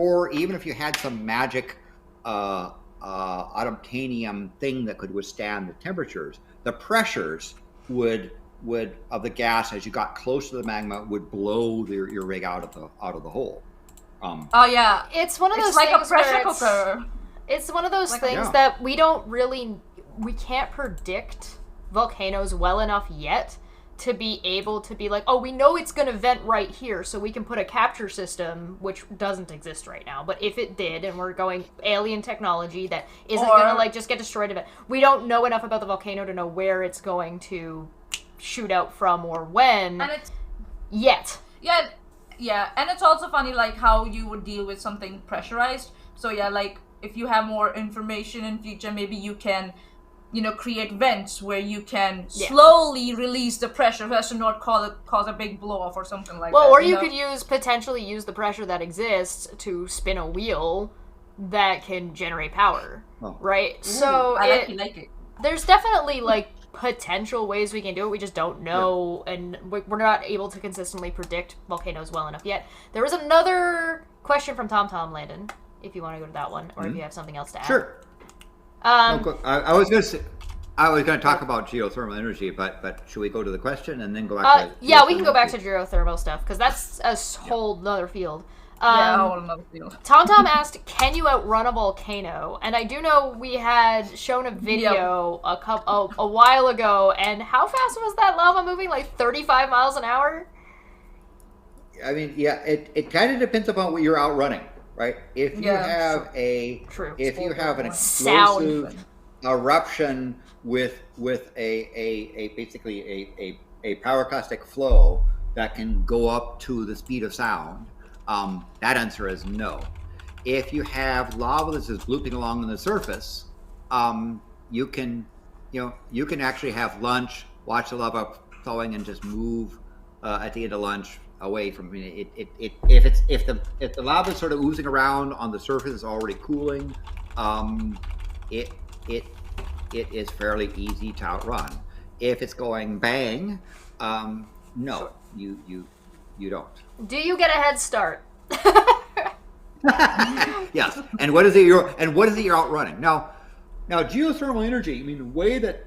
S1: you had some magic adamantium thing that could withstand the temperatures, the pressures would of the gas as you got close to the magma would blow your rig out of the hole.
S3: Oh yeah,
S2: it's one of those
S3: like
S2: things
S3: a pressure cooker.
S2: It's one of those things that we can't predict volcanoes well enough yet to be able to be like, oh, we know it's going to vent right here, so we can put a capture system, which doesn't exist right now. But if it did, and we're going alien technology that isn't going to like just get destroyed of it, we don't know enough about the volcano to know where it's going to shoot out from or when.
S3: And it's
S2: yet.
S3: Yeah, and it's also funny, like, how you would deal with something pressurized. So, yeah, like, if you have more information in future, maybe you can, create vents where you can slowly release the pressure so as to not cause a big blow-off or something like that.
S2: Well, or you could potentially use the pressure that exists to spin a wheel that can generate power, right?
S3: Ooh,
S2: so
S3: I like it.
S2: There's definitely, like, potential ways we can do it. We just don't know, and we're not able to consistently predict volcanoes well enough yet. There was another question from Tom Landon, if you want to go to that one, or if you have something else to add.
S1: Sure. I was going to talk about geothermal energy, but should we go to the question and then go back to
S2: yeah, we can go back to geothermal stuff, because that's a whole nother field.
S3: A whole nother field.
S2: Tom asked, can you outrun a volcano? And I do know we had shown a video a while ago, and how fast was that lava moving? Like 35 miles an hour?
S1: I mean, yeah, it kind of depends upon what you're outrunning, right? If you have an explosive eruption with basically a pyroclastic flow that can go up to the speed of sound, that answer is no. If you have lava that's just looping along on the surface, you can actually have lunch, watch the lava flowing, and just move at the end of lunch away from it. If the lava is sort of oozing around on the surface, it's already cooling. It is fairly easy to outrun. If it's going bang, no, you don't.
S2: Do you get a head start?
S1: Yes. And what is it you're outrunning? Now geothermal energy, I mean, the way that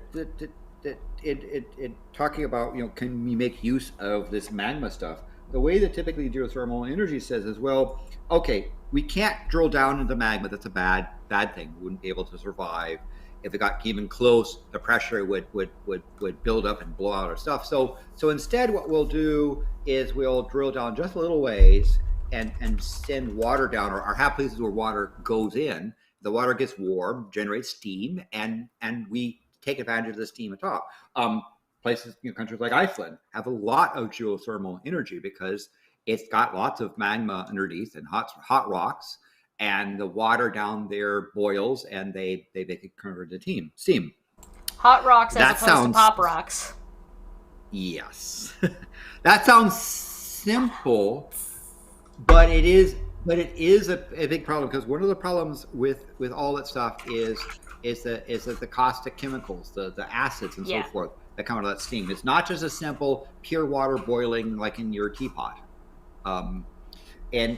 S1: it talking about, can we make use of this magma stuff? The way that typically geothermal energy says is, well, okay, we can't drill down into magma. That's a bad thing. We wouldn't be able to survive. If it got even close, the pressure would build up and blow out our stuff. So instead, what we'll do is we'll drill down just a little ways and send water down, or have places where water goes in. The water gets warm, generates steam, and we take advantage of the steam atop. Places, countries like Iceland have a lot of geothermal energy because it's got lots of magma underneath and hot rocks. And the water down there boils, and they make it convert to steam.
S2: Hot rocks as opposed to pop rocks.
S1: Yes, that sounds simple, but it is a big problem, because one of the problems with all that stuff is the caustic chemicals, the acids and so forth that come out of that steam. It's not just a simple pure water boiling like in your teapot. And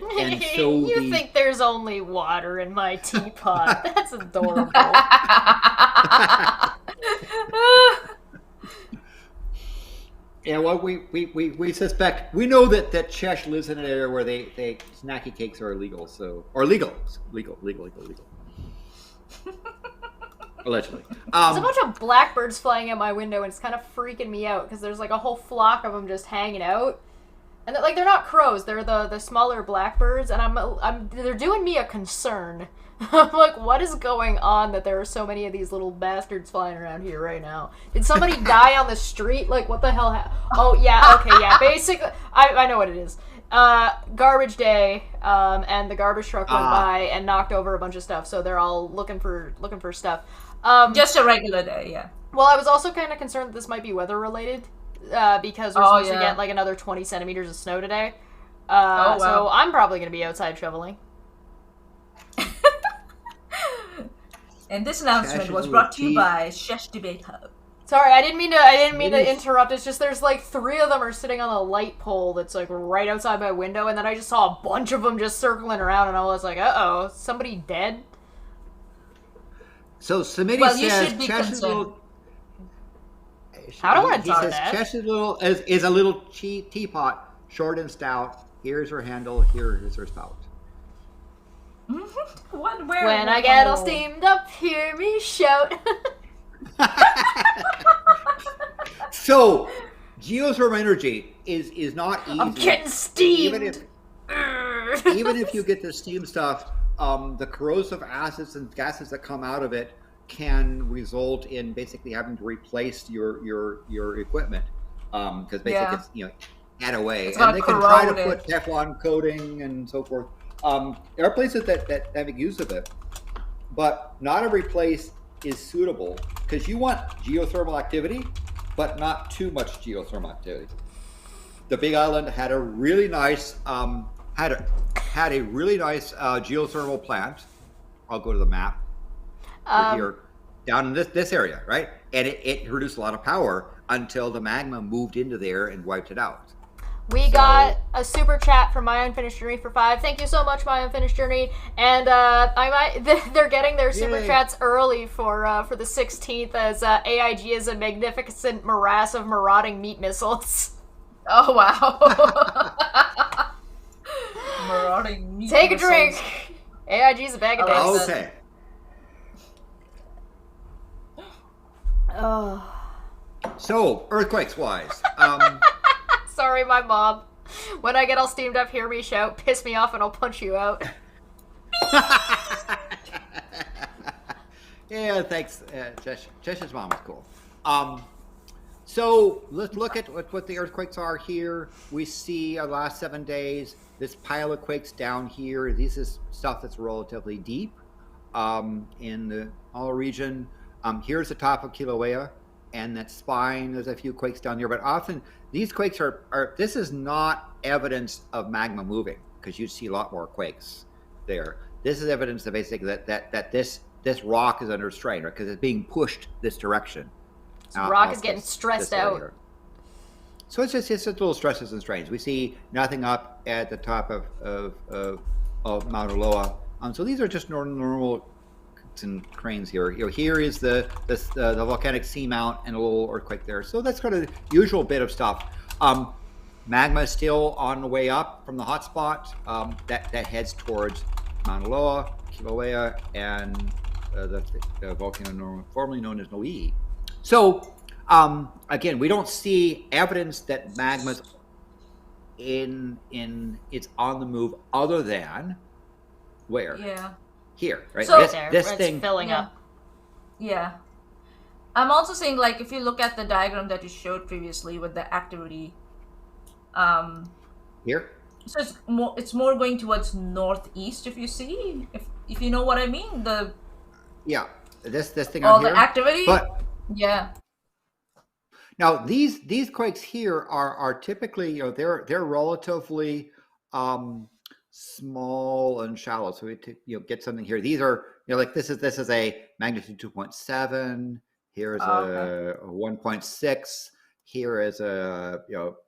S1: so
S2: you think there's only water in my teapot? That's adorable.
S1: Yeah, well, we suspect, we know that Chesh lives in an area where they snacky cakes are illegal, legal. Allegedly.
S2: There's a bunch of blackbirds flying out my window, and it's kind of freaking me out because there's like a whole flock of them just hanging out. And they're not crows, they're the smaller blackbirds, and they're doing me a concern. I'm like, what is going on that there are so many of these little bastards flying around here right now? Did somebody die on the street? Like, what the hell oh, yeah, okay, yeah, basically, I know what it is. Garbage day, and the garbage truck went by and knocked over a bunch of stuff, so they're all looking for stuff.
S3: Just a regular day, yeah.
S2: Well, I was also kind of concerned that this might be weather-related. Because we're supposed to get like another 20 centimeters of snow today. So I'm probably going to be outside shoveling.
S3: And this announcement
S1: Chesh's
S3: was
S1: little
S3: brought to you
S1: tea-
S3: by Shesh Debate Hub.
S2: Sorry, I didn't mean to
S1: It is.
S2: interrupt. It's just there's like 3 of them are sitting on a light pole that's like right outside my window, and then I just saw a bunch of them just circling around, and I was like, "Uh-oh, somebody dead?"
S1: So Smitty
S3: Well, you
S1: says
S3: should be
S1: Chesh's
S3: concerned.
S1: little.
S2: I don't wanna
S1: He
S2: talk
S1: says
S2: that.
S1: Chesh's little is a little teapot, short and stout. Here's her handle. Here is her spout.
S3: What? Where?
S2: When I get all steamed up, hear me shout.
S1: So, geothermal energy is not easy.
S2: I'm getting steamed.
S1: Even if you get the steam stuff, the corrosive acids and gases that come out of it can result in basically having to replace your equipment because basically it's head away,
S3: It's
S1: and they can try to
S3: corroded.
S1: put Teflon coating and so forth. There are places that make use of it, but not every place is suitable because you want geothermal activity, but not too much geothermal activity. The Big Island had a really nice geothermal plant. I'll go to the map here down in this area, right? And it produced a lot of power until the magma moved into there and wiped it out.
S2: We got a super chat from My Unfinished Journey for 5. Thank you so much, My Unfinished Journey. And they're getting their super
S1: Yay.
S2: chats early for the 16th as AIG is a magnificent morass of marauding meat missiles.
S3: Oh wow! Marauding meat
S2: Take a
S3: missiles.
S2: drink. AIG's a bag of
S3: I like
S2: dicks.
S1: Okay.
S2: Oh.
S1: So, earthquakes wise,
S2: Sorry, my mom. When I get all steamed up, hear me shout, piss me off, and I'll punch you out.
S1: yeah, thanks. Chesh's mom was cool. So let's look at what the earthquakes are here. We see our last 7 days. This pile of quakes down here. This is stuff that's relatively deep in the all region. Here's the top of Kilauea, and that spine. There's a few quakes down here, but often these quakes are. This is not evidence of magma moving because you'd see a lot more quakes there. This is evidence that basically that this rock is under strain, right? Because it's being pushed this direction.
S2: This rock is getting stressed out.
S1: Here. So it's just little stresses and strains. We see nothing up at the top of Mauna Loa. So these are just normal and cranes here. Here is the volcanic seamount and a little earthquake there. So that's kind of the usual bit of stuff. Magma is still on the way up from the hotspot that heads towards Mauna Loa, Kilauea, and the volcano formerly known as No'i. So again, we don't see evidence that magma's it's on the move other than where?
S3: Yeah.
S1: Here, right?
S3: So-
S1: this
S2: It's
S1: thing
S2: filling
S3: Yeah.
S2: up.
S3: Yeah. I'm also saying, like, if you look at the diagram that you showed previously with the activity,
S1: here.
S3: so it's more going towards northeast. If you see, if you know what I mean,
S1: Yeah, this thing
S3: all
S1: on
S3: the
S1: here.
S3: activity.
S1: But
S3: Yeah.
S1: now these quakes here are typically they're relatively small and shallow. So we get something here. These are like this is a magnitude 2.7. Here is a 1.6. Here is a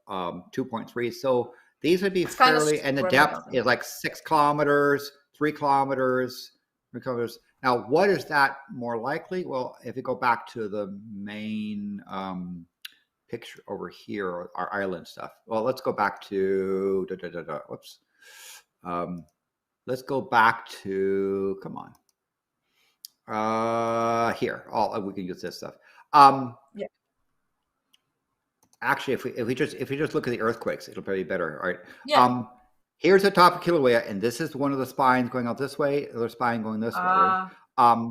S1: 2.3. So these would be
S3: It's kinda
S1: fairly, and the
S3: spread
S1: depth
S3: out.
S1: is like 6 kilometers, 3 kilometers, 3 kilometers. Now, what is that more likely? Well, if you go back to the main picture over here, our island stuff. Well, let's go back to whoops. Let's go back to here. We can use this stuff.
S3: Yeah.
S1: Actually, if we just look at the earthquakes, it'll probably be better. All right.
S3: Yeah.
S1: Here's the top of Kilauea, and this is one of the spines going out this way. The other spine going this way. Right?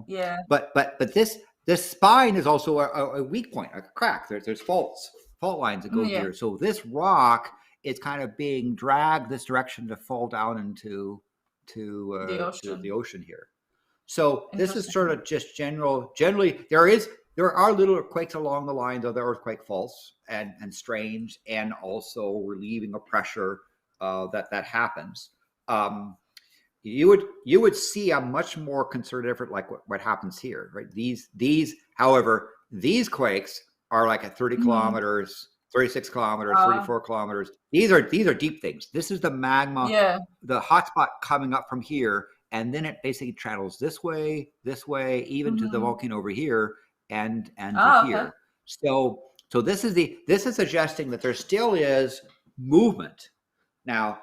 S3: Yeah.
S1: But this spine is also a weak point, a crack. There's fault lines that go here. So this rock is kind of being dragged this direction to fall down into the ocean here. So this is sort of just generally there are little quakes along the lines of the earthquake faults and strains, and also relieving of pressure that happens. you would see a much more concerted effort like what happens here, right? However, these quakes are like at 30 kilometers, 36 kilometers, 34 kilometers. These are deep things. This is the magma, the hotspot coming up from here, and then it basically travels this way, even to the volcano over here, and to here. So this is suggesting that there still is movement. Now,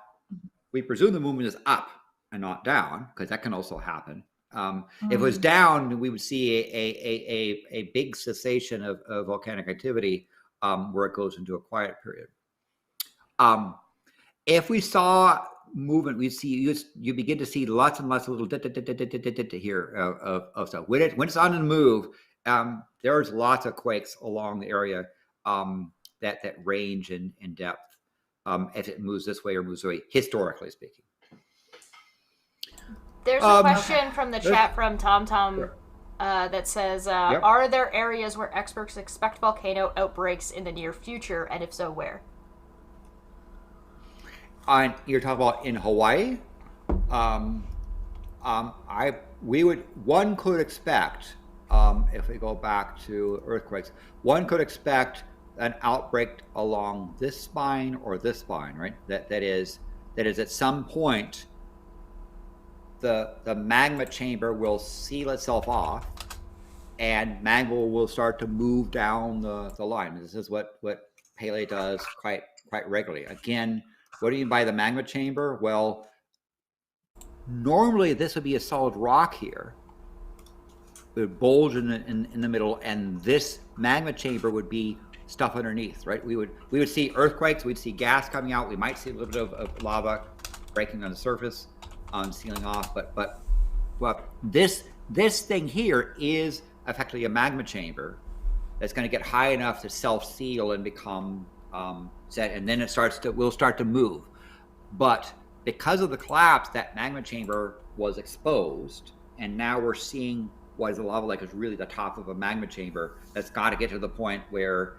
S1: we presume the movement is up and not down, because that can also happen. If it was down, we would see a big cessation of volcanic activity where it goes into a quiet period. If we saw movement, you begin to see lots and lots of little here of stuff. When it's on the move, there's lots of quakes along the area that range in depth. If it moves this way or moves away, historically speaking.
S2: There's a question from the chat from TomTom that says, are there areas where experts expect volcano outbreaks in the near future, and if so, where?
S1: You're talking about in Hawaii? One could expect, if we go back to earthquakes, one could expect an outbreak along this spine or this spine, right? That is at some point the magma chamber will seal itself off, and magma will start to move down the line. This is what Pele does quite regularly. Again, what do you mean by the magma chamber? Well, normally this would be a solid rock here. It would bulge in the middle, and this magma chamber would be stuff underneath, right? We would see earthquakes, we'd see gas coming out, we might see a little bit of lava breaking on the surface, sealing off, but this thing here is effectively a magma chamber that's going to get high enough to self-seal and become set, and then will start to move. But because of the collapse, that magma chamber was exposed, and now we're seeing what is a lava lake is really the top of a magma chamber that's got to get to the point where,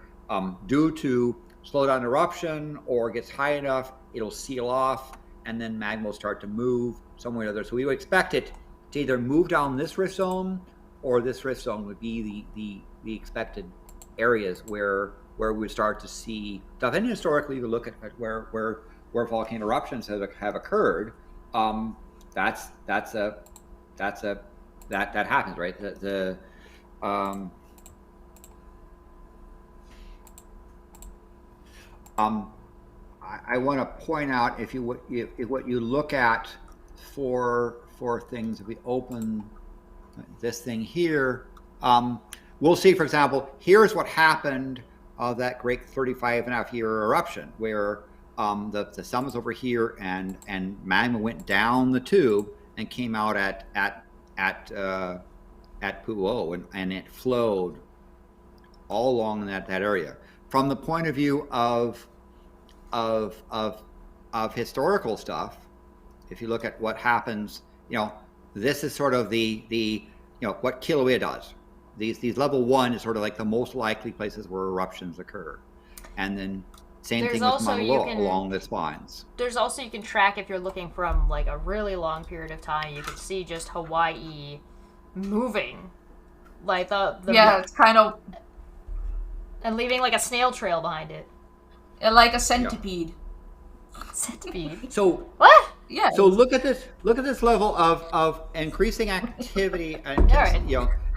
S1: due to slow down eruption or gets high enough, it'll seal off, and then magma will start to move somewhere or other. So we would expect it to either move down this rift zone, or this rift zone would be the expected areas where we would start to see stuff. And historically, you look at where volcano eruptions have occurred. That happens, right? I want to point out if what you look at for things, if we open this thing here, we'll see, for example, here's what happened of that great 35.5-year eruption, where the sun was over here and magma went down the tube and came out at Pu'o, and it flowed all along that area. From the point of view of historical stuff, if you look at what happens, this is sort of the what Kilauea does. These level 1 is sort of like the most likely places where eruptions occur, and then same thing with Mauna Loa along the spines.
S2: There's also, you can track, if you're looking from like a really long period of time, you can see just Hawaii moving, like the
S3: it's kind of,
S2: and leaving like a snail trail behind it,
S3: like a centipede.
S2: Centipede.
S1: So
S2: what?
S3: Yeah.
S1: So look at this level of increasing activity and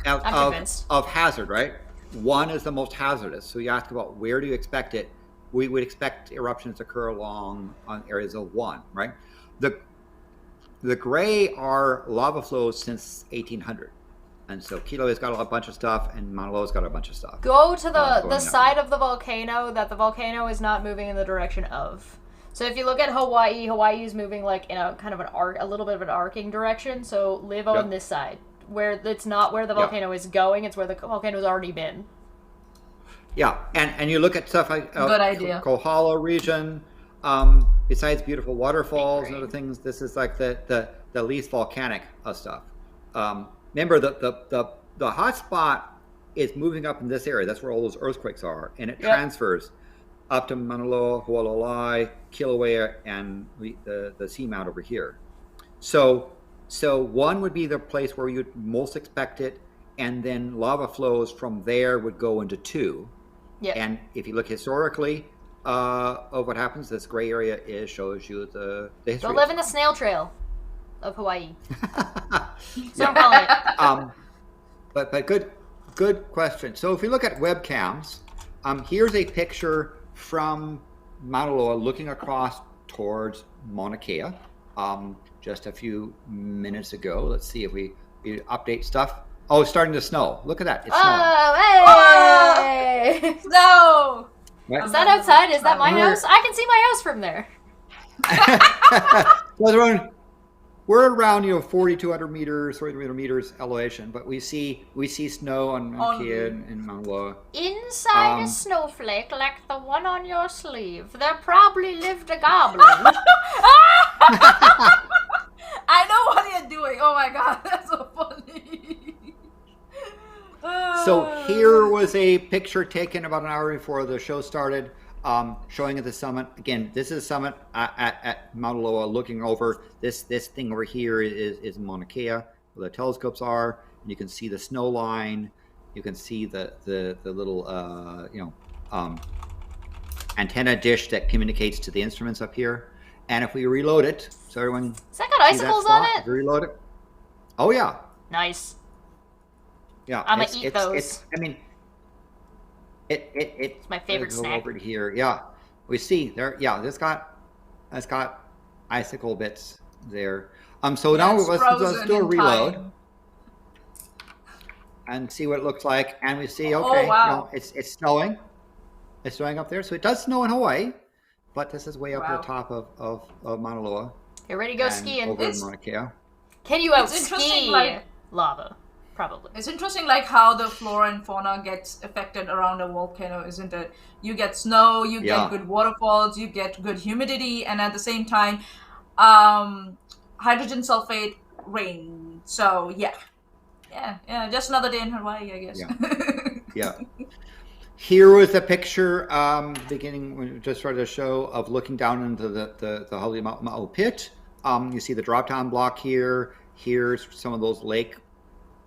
S1: of hazard, right? 1 is the most hazardous. So you ask about where do you expect it? We would expect eruptions to occur on areas of 1, right? The gray are lava flows since 1800. And so Kilauea's got a bunch of stuff, and Mauna Loa's got a bunch of stuff.
S2: Go to the side of the volcano that the volcano is not moving in the direction of. So if you look at Hawaii, Hawaii is moving like in a kind of a little bit of an arcing direction. So live on this side, where it's not where the volcano is going; it's where the volcano's already been.
S1: Yeah, and you look at stuff like
S3: good idea.
S1: Kohala region. Besides beautiful waterfalls and other things, this is like the least volcanic stuff. Remember, the hot spot is moving up in this area. That's where all those earthquakes are, and it transfers up to Mauna Loa, Hualalai, Kilauea, and the seamount over here. So So one would be the place where you'd most expect it, and then lava flows from there would go into two.
S2: Yeah.
S1: And if you look historically of what happens, this gray area shows you the history.
S2: Don't live in the snail trail of Hawaii. So
S1: Yeah.
S2: I'm calling it.
S1: But good question. So if you look at webcams, here's a picture from Mauna Loa looking across towards Mauna Kea just a few minutes ago. Let's see if we update stuff. Oh, it's starting to snow. Look at that. It's
S2: Oh, hey!
S3: No!
S1: snowing.
S2: Is that outside? Is that my
S1: We're-
S2: house? I can see my house from there.
S1: Well, we're around 4,200 meters, 300 meters elevation, but we see snow on Mauna Kea and Mauna Loa.
S2: Inside a snowflake like the one on your sleeve, there probably lived a goblin.
S3: I know what you're doing. Oh my god, that's so funny.
S1: So here was a picture taken about an hour before the show started, showing at the summit. Again, this is a summit at Mauna Loa, looking over this thing over here is Mauna Kea, where the telescopes are. And you can see the snow line. You can see the little antenna dish that communicates to the instruments up here. And if we reload it, so everyone
S2: Has that got
S1: see
S2: icicles
S1: spot?
S2: on
S1: If
S2: it?
S1: we reload it. Oh yeah.
S2: Nice.
S1: Yeah,
S2: I'ma eat those.
S1: I mean, it's
S2: my favorite
S1: let's go
S2: snack.
S1: over to here. Yeah, we see there. Yeah, it's got icicle bits there. So now
S3: it's
S1: let's
S3: frozen
S1: do a
S3: in
S1: reload
S3: time.
S1: and see what it looks like. And we see,
S3: Oh,
S1: okay,
S3: wow.
S1: it's snowing. It's snowing up there. So it does snow in Hawaii, but this is way up
S3: Wow.
S1: at the top of Mauna Loa.
S2: Get ready to go
S1: and
S2: skiing.
S1: over in
S3: It's-
S1: Mauna Kea.
S2: Can you out
S3: It's interesting,
S2: ski
S3: like-
S2: lava? Probably.
S3: It's interesting, like how the flora and fauna gets affected around a volcano, isn't it? You get snow, you
S1: Yeah.
S3: get good waterfalls, you get good humidity, and at the same time, hydrogen sulfate rain. So yeah. Just another day in Hawaii, I guess.
S1: Yeah. Here was a picture beginning when we just started the show of looking down into the Halima'u pit. You see the drop down block here. Here's some of those lake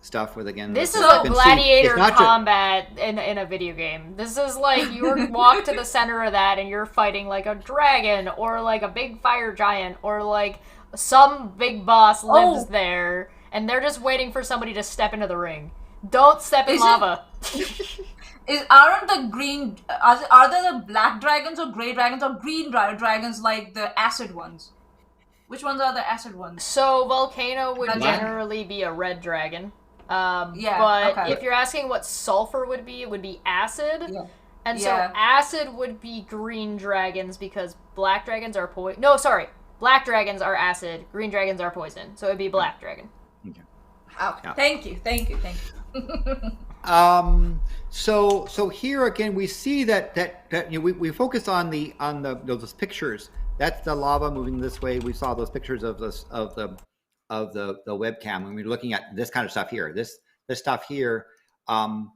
S1: stuff with again.
S2: This
S1: you
S2: is like
S1: can see,
S2: gladiator
S1: it's not just-
S2: combat in a video game. This is like you walk to the center of that and you're fighting like a dragon or like a big fire giant or like some big boss lives there and they're just waiting for somebody to step into the ring. Don't step in
S3: Is it-
S2: lava.
S3: Aren't the green? Are there the black dragons or gray dragons or green dragons like the acid ones? Which ones are the acid ones?
S2: So Volcano would
S3: Black.
S2: generally be a red dragon.
S3: Yeah,
S2: But
S3: okay.
S2: if you're asking what sulfur would be, it would be acid.
S3: Yeah.
S2: And so
S3: Yeah.
S2: acid would be green dragons because black dragons are poison. No, sorry. Black dragons are acid. Green dragons are poison. So it'd be black dragon.
S3: Okay.
S1: Yeah.
S3: Thank you.
S1: So here again we see that we focus on those pictures. That's the lava moving this way. We saw those pictures of the webcam when we were looking at this kind of stuff here. This stuff here, from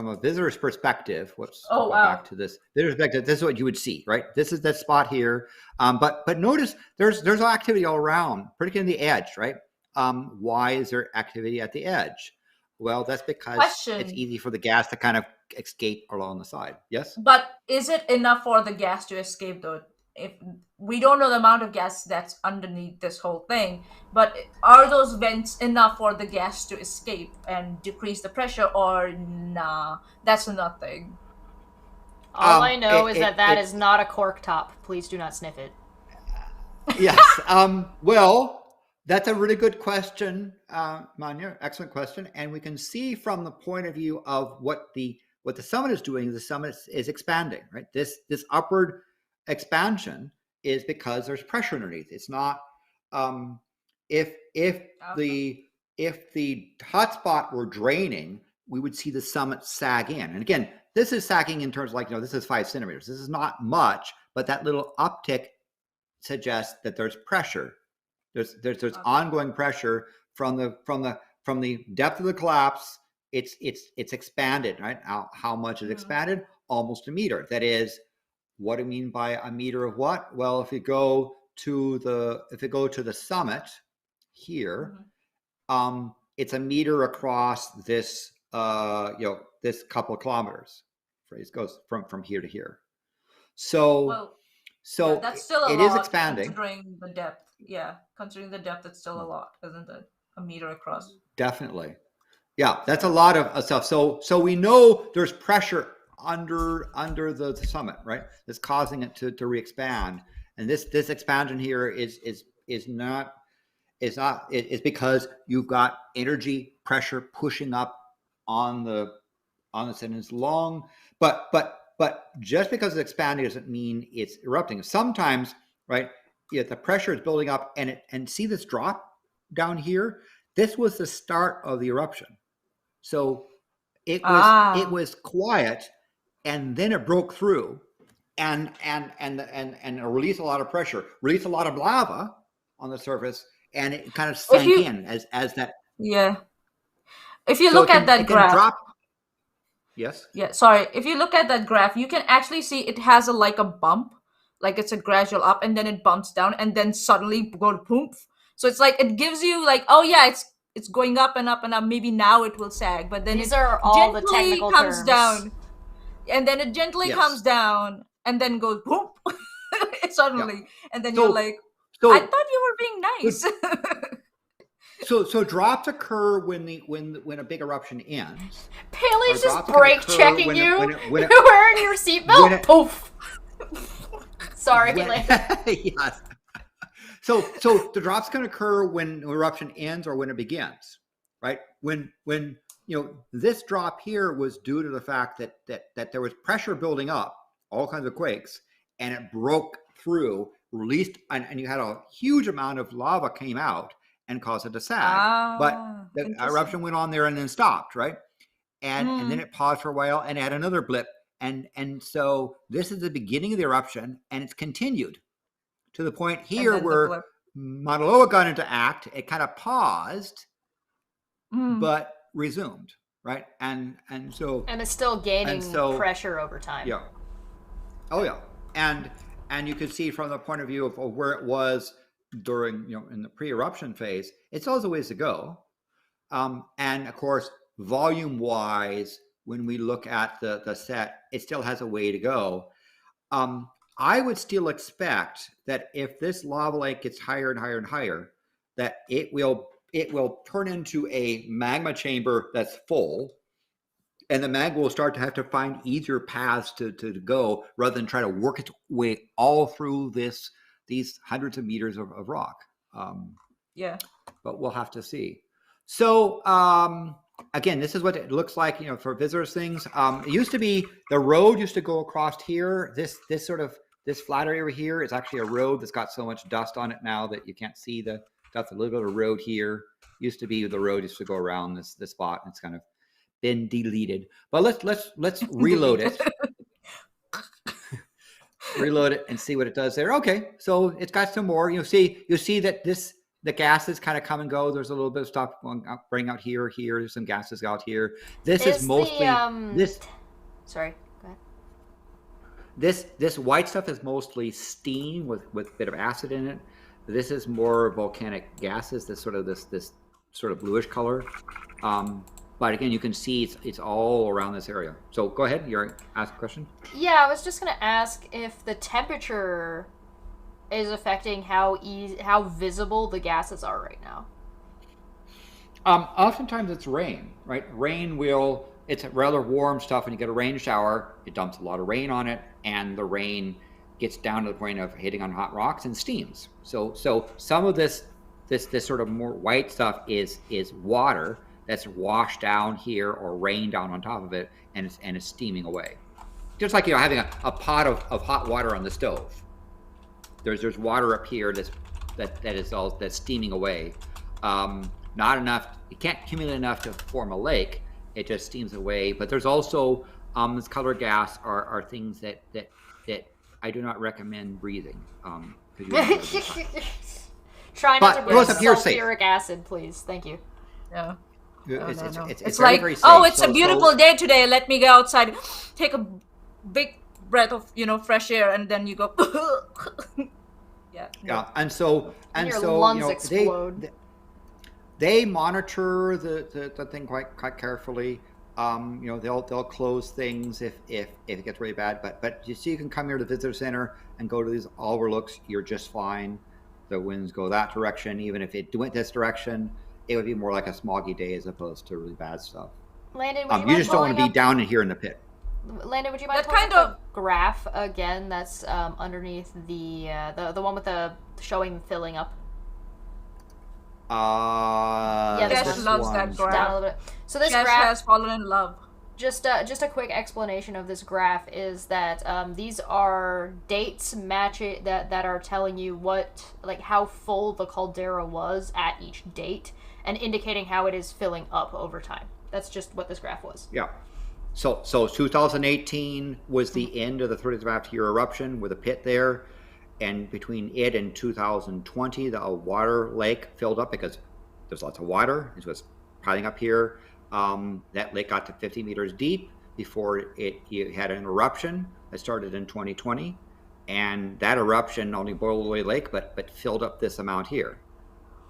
S1: a visitor's perspective. Whoops.
S3: Oh,
S1: go
S3: wow.
S1: Back to this visitor's perspective. This is what you would see, right? This is that spot here. But notice there's activity all around, particularly in the edge, right? Why is there activity at the edge? Well, that's because
S3: Question.
S1: it's easy for the gas to kind of escape along the side. Yes?
S3: But is it enough for the gas to escape though? If we don't know the amount of gas that's underneath this whole thing, but are those vents enough for the gas to escape and decrease the pressure, or nah, that's nothing?
S2: All I know is
S1: it
S2: that is not a cork top. Please do not sniff it.
S1: Yes. Well, that's a really good question, Maanyaa. Excellent question. And we can see from the point of view of what the summit is doing. The summit is expanding, right? This upward expansion is because there's pressure underneath. It's not if the hotspot were draining, we would see the summit sag in. And again, this is sagging in terms of this is 5 centimeters. This is not much, but that little uptick suggests that there's pressure. There's ongoing pressure from the depth of the collapse. It's expanded, right? How much is expanded? Almost a meter. That is, what do you mean by a meter of what? Well, if you go to the summit here. It's a meter across this, this couple of kilometers. Phrase goes from here to here. So,
S3: that's still a lot.
S1: It is expanding.
S3: Considering the depth. Yeah, considering the depth, it's still a lot, isn't it? A meter across.
S1: Definitely. Yeah, that's a lot of stuff. So we know there's pressure under the summit, right? That's causing it to re-expand. And this expansion here is because you've got energy pressure pushing up on the and it's long, but just because it's expanding doesn't mean it's erupting. Sometimes, right? The pressure is building up, and see this drop down here. This was the start of the eruption. So it was quiet, and then it broke through, and released a lot of pressure, released a lot of lava on the surface, and it kind of sank in as that.
S3: Yeah. If you look at that graph.
S1: Yes.
S3: Yeah. Sorry. If you look at that graph, you can actually see it has a bump, like it's a gradual up, and then it bumps down, and then suddenly go poof. So it's like it gives you oh yeah, it's going up and up and up. Maybe now it will sag, but then
S2: these are all the technical
S3: comes
S2: terms.
S3: Down, and then it gently comes down, and then goes boom suddenly, and then you're like, I thought you were being nice.
S1: So drops occur when a big eruption ends.
S2: Pele's just brake checking you. You're wearing your seatbelt. Poof. Sorry,
S1: yes. So the drops can occur when eruption ends or when it begins, right? When this drop here was due to the fact that there was pressure building up, all kinds of quakes, and it broke through, released, and you had a huge amount of lava came out and caused it to sag. But the eruption went on there and then stopped, right? And then it paused for a while and had another blip. And so this is the beginning of the eruption, and it's continued to the point here where Mauna Loa got into act. It kind of paused, but resumed, right? And it's
S2: still gaining pressure over time.
S1: Yeah. Oh yeah. And you can see from the point of view of where it was during, in the pre-eruption phase, it still has a ways to go. And of course, volume-wise, when we look at the set, it still has a way to go. I would still expect that if this lava lake gets higher and higher and higher, that it will turn into a magma chamber that's full, and the magma will start to have to find easier paths to go rather than try to work its way all through these hundreds of meters of rock. But we'll have to see. So again, this is what it looks like, for visitors things. It used to be the road used to go across here. This flat area over here is actually a road that's got so much dust on it now that you can't see the dust. A little bit of road here. Used to be the road used to go around this spot, and it's kind of been deleted. But let's reload it. Reload it and see what it does there. Okay, so it's got some more. You'll see that the gases kind of come and go. There's a little bit of stuff bring out here. There's some gases out here. This is mostly this. Sorry, go ahead. This white stuff is mostly steam with a bit of acid in it. This is more volcanic gases. This sort of bluish color. But again, you can see it's all around this area. So go ahead. You're asking a question?
S2: Yeah, I was just going to ask if the temperature is affecting how visible the gases are right now.
S1: Oftentimes it's rain, right? It's rather warm stuff, and you get a rain shower. It dumps a lot of rain on it, and the rain gets down to the point of hitting on hot rocks and steams. So some of this sort of more white stuff is water that's washed down here or rained down on top of it, and it's steaming away. Just like having a pot of hot water on the stove. There's water up here that's steaming away. Not enough. It can't accumulate enough to form a lake. It just steams away. But there's also this color gas are things that I do not recommend breathing.
S2: Try not to breathe sulfuric acid, please. Thank you.
S3: Yeah.
S1: It's
S3: like,
S1: very safe.
S3: it's a beautiful day today. Let me go outside, take a big breath of fresh air, and then you go.
S1: Yeah, and so
S2: your lungs explode.
S1: they monitor the thing quite carefully. They'll close things if it gets really bad. But you see, you can come here to the visitor center and go to these overlooks. You're just fine. The winds go that direction. Even if it went this direction, it would be more like a smoggy day as opposed to really bad stuff.
S2: Landon, would
S1: you just don't want to be down in here in the pit.
S2: Landon, would you mind pulling up the graph again? That's underneath the one with the showing filling up.
S3: Jess loves that graph.
S2: Down a little bit. So this
S3: Jess
S2: graph
S3: has fallen in love.
S2: Just a quick explanation of this graph is that these are dates matching that are telling you how full the caldera was at each date and indicating how it is filling up over time. That's just what this graph was.
S1: Yeah. So 2018 was the end of the 35th year eruption with a pit there, and between it and 2020, the water lake filled up because there's lots of water. It was piling up here. That lake got to 50 meters deep before it had an eruption that started in 2020, and that eruption not only boiled away the lake but filled up this amount here.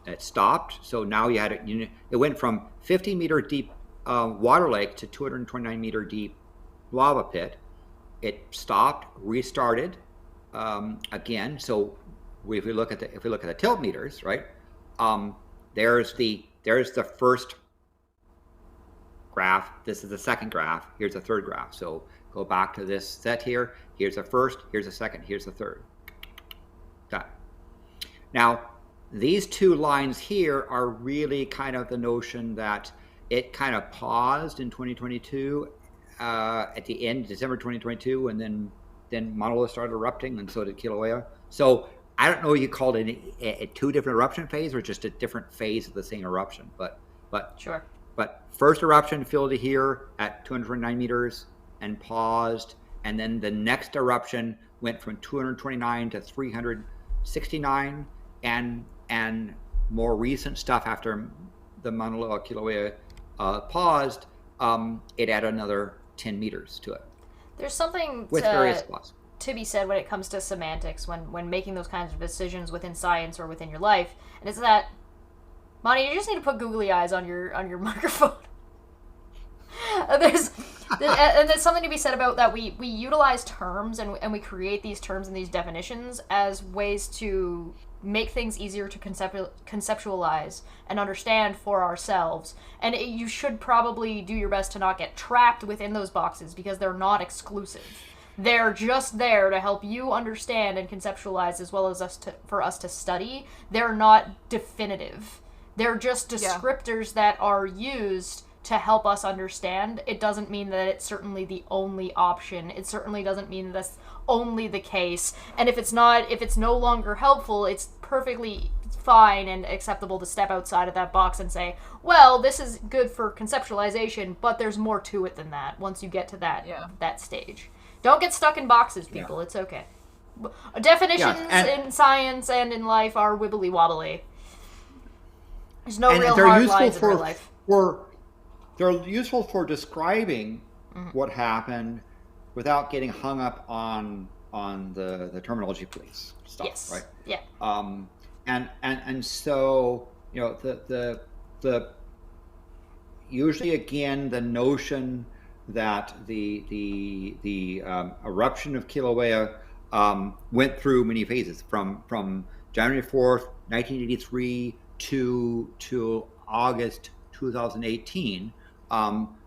S1: And it stopped. So now you had it went from 50 meter deep water lake to 229 meter deep lava pit. It stopped, restarted again. So if we look at the tilt meters, right? There's the first graph. This is the second graph. Here's the third graph. So go back to this set here. Here's the first. Here's the second. Here's the third. That. Now, these two lines here are really kind of the notion that it kind of paused in 2022 at the end of December 2022, and then Maanyaa started erupting, and so did Kilauea. So I don't know if you called it a two different eruption phase or just a different phase of the same eruption, but
S2: sure.
S1: But first eruption filled here at 229 meters and paused, and then the next eruption went from 229 to 369, and more recent stuff after the Maanyaa Kilauea paused, it added another 10 meters to it.
S2: There's something to be said when it comes to semantics when making those kinds of decisions within science or within your life, and it's that, Maanyaa, you just need to put googly eyes on your microphone. There's something to be said about that. We utilize terms and we create these terms and these definitions as ways to make things easier to conceptualize and understand for ourselves. And you should probably do your best to not get trapped within those boxes because they're not exclusive. They're just there to help you understand and conceptualize as well as for us to study. They're not definitive. They're just descriptors that are used to help us understand. It doesn't mean that it's certainly the only option. It certainly doesn't mean that's only the case. And if it's no longer helpful, it's perfectly fine and acceptable to step outside of that box and say, well, this is good for conceptualization, but there's more to it than that once you get to that stage. Don't get stuck in boxes, people. It's okay. Definitions in science and in life are wibbly wobbly. There's no real hard lines in real life.
S1: They're useful for describing what happened without getting hung up on the terminology police stuff, right?
S2: Yeah.
S1: And so the usually again the notion that the eruption of Kilauea went through many phases from January 4th, 1983 to August 2018.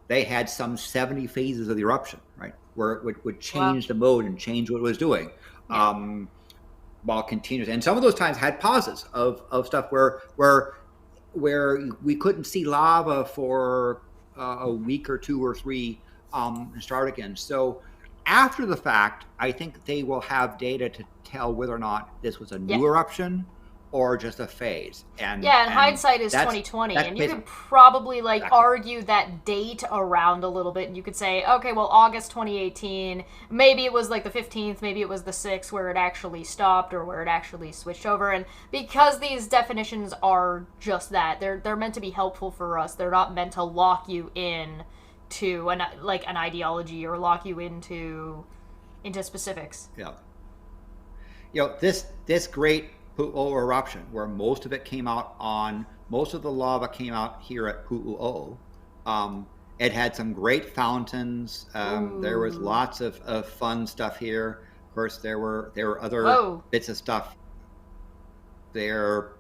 S1: They had some 70 phases of the eruption, right, where it would change the mode and change what it was doing while continuous. And some of those times had pauses of stuff where we couldn't see lava for a week or two or three and start again. So after the fact, I think they will have data to tell whether or not this was a new eruption or just a phase. And
S2: hindsight is 2020, and you could probably argue that date around a little bit, and you could say, okay, well, August 2018, maybe it was like the 15th, maybe it was the 6th where it actually stopped or where it actually switched over. And because these definitions are just that, they're meant to be helpful for us. They're not meant to lock you in to an ideology or lock you into specifics.
S1: Yeah. This great Pu'u'o eruption, where most of the lava came out here at Pu'u'o. It had some great fountains. There was lots of fun stuff here. Of course, there were other bits of stuff there.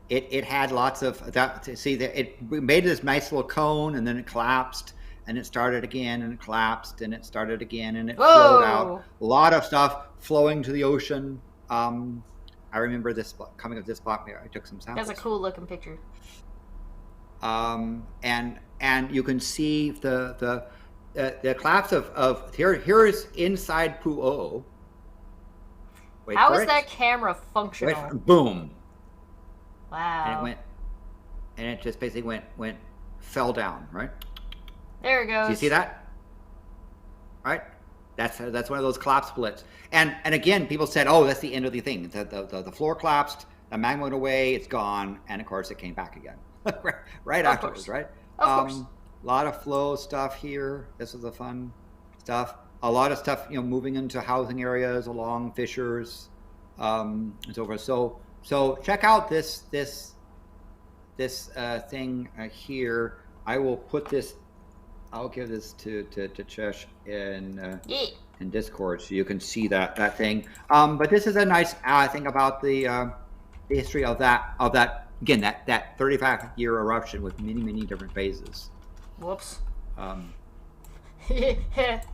S1: It had lots of that. See, it made this nice little cone, and then it collapsed, and it started again, and it collapsed, and it started again, and it flowed out. A lot of stuff flowing to the ocean. I remember this coming up this spot. I took some samples.
S2: That's a cool looking picture.
S1: And you can see the collapse of here is inside Pu'u'o.
S2: How is that camera functional?
S1: Boom.
S2: Wow.
S1: And it just basically fell down, right?
S2: There it goes.
S1: Do you see that? Right? That's one of those collapse splits. And again, people said, oh, that's the end of the thing. The floor collapsed, the magma went away, it's gone, and of course it came back again. right afterwards, right?
S2: Of course.
S1: A lot of flow stuff here. This is the fun stuff. A lot of stuff, moving into housing areas along fissures, and so forth. So check out this thing here. I will put this. I'll give this to Chesh in Discord, so you can see that thing. But this is a nice thing about the history of that again, that 35-year eruption with many different phases.
S2: Whoops. I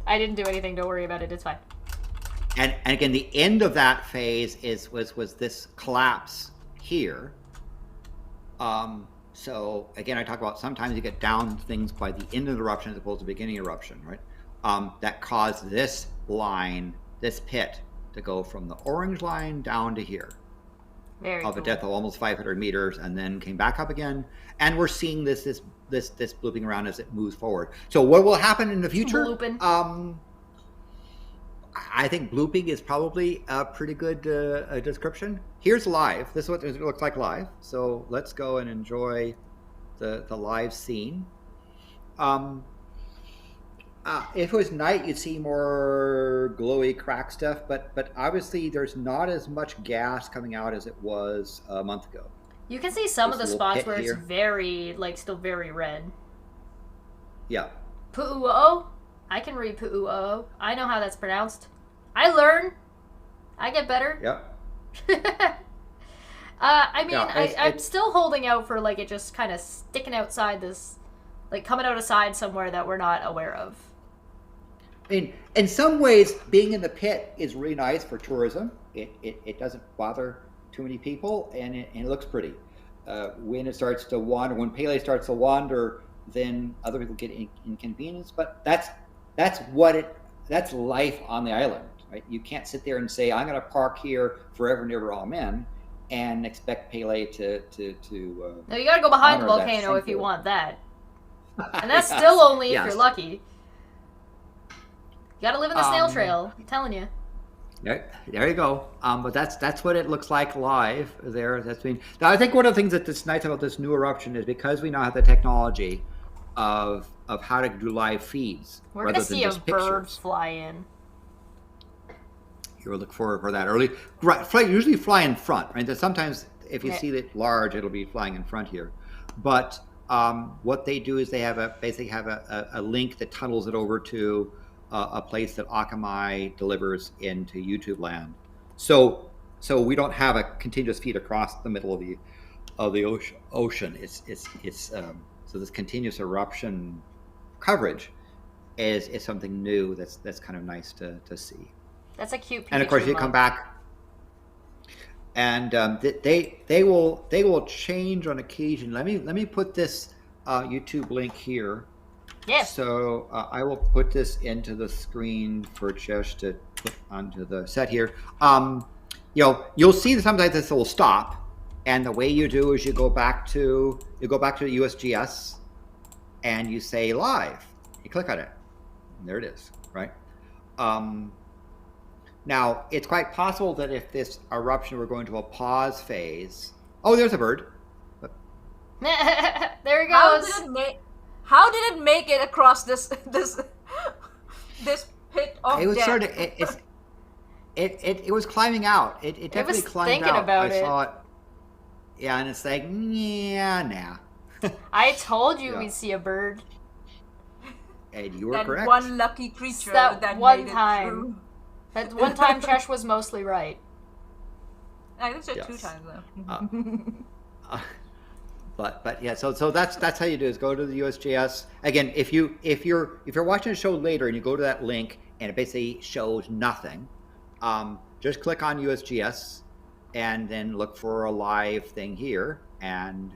S2: didn't do anything. Don't worry about it. It's fine.
S1: And again, the end of that phase was this collapse here. So again, I talk about sometimes you get down things by the end of the eruption as opposed to beginning eruption, right? That caused this line, this pit, to go from the orange line down to here.
S2: Very
S1: of a depth of almost 500 meters, and then came back up again. And we're seeing this blooping around as it moves forward. So what will happen in the future?
S2: Blooping.
S1: I think blooping is probably a pretty good description. Here's live. This is what it looks like live. So let's go and enjoy the live scene. If it was night, you'd see more glowy crack stuff, but obviously there's not as much gas coming out as it was a month ago.
S2: You can see some of the spots where it's very, still very red.
S1: Yeah.
S2: Pu'u'o? I can read Pu'u'o. I know how that's pronounced. I learn. I get better.
S1: Yep.
S2: I'm still holding out for, it just kind of sticking outside this, coming out aside somewhere that we're not aware of.
S1: I mean, in some ways, being in the pit is really nice for tourism. It doesn't bother too many people, and it looks pretty. When it starts to wander, when Pele starts to wander, then other people get inconvenienced. But that's life on the island, right? You can't sit there and say, I'm going to park here forever and ever, amen, and expect Pele to
S2: no, you got to go behind the volcano if you want that. And that's still only if you're lucky. You gotta live in the snail trail. I'm telling you.
S1: There you go. But that's what it looks like live there. Now I think one of the things that's nice about this new eruption is because we now have the technology of how to do live feeds.
S2: We're gonna see a bird fly in.
S1: You look for that early. Usually fly in front, right? Sometimes if you see it large, it'll be flying in front here. But what they do is they basically have a link that tunnels it over to a place that Akamai delivers into YouTube land. So we don't have a continuous feed across the middle of the ocean. So this continuous eruption coverage is something new that's kind of nice to see.
S2: That's a cute Pikachu.
S1: And of course you come back. And they will change on occasion. Let me put this YouTube link here.
S2: Yeah.
S1: So I will put this into the screen for Chesh to put onto the set here. You'll see that sometimes this will stop, and the way you do is you go back to USGS, and you say live. You click on it, and there it is, right? Now, it's quite possible that if this eruption were going to a pause phase... Oh, there's a bird.
S2: There he goes.
S3: How did it make it across this pit of death?
S1: It was climbing out. It definitely
S2: was
S1: climbed
S2: thinking
S1: out.
S2: about
S1: I saw it. Yeah, and it's like, yeah, nah.
S2: I told you
S1: Yeah.
S2: we'd see a bird.
S1: And you were
S3: That
S1: correct.
S3: one lucky creature
S2: That
S3: that
S2: one
S3: made it
S2: time.
S3: through.
S2: That one time Chesh was mostly right.
S3: I think so
S1: Yes.
S3: 2 times though.
S1: But yeah, so that's how you do is go to the USGS. Again, if you're watching a show later and you go to that link and it basically shows nothing, just click on USGS and then look for a live thing here, and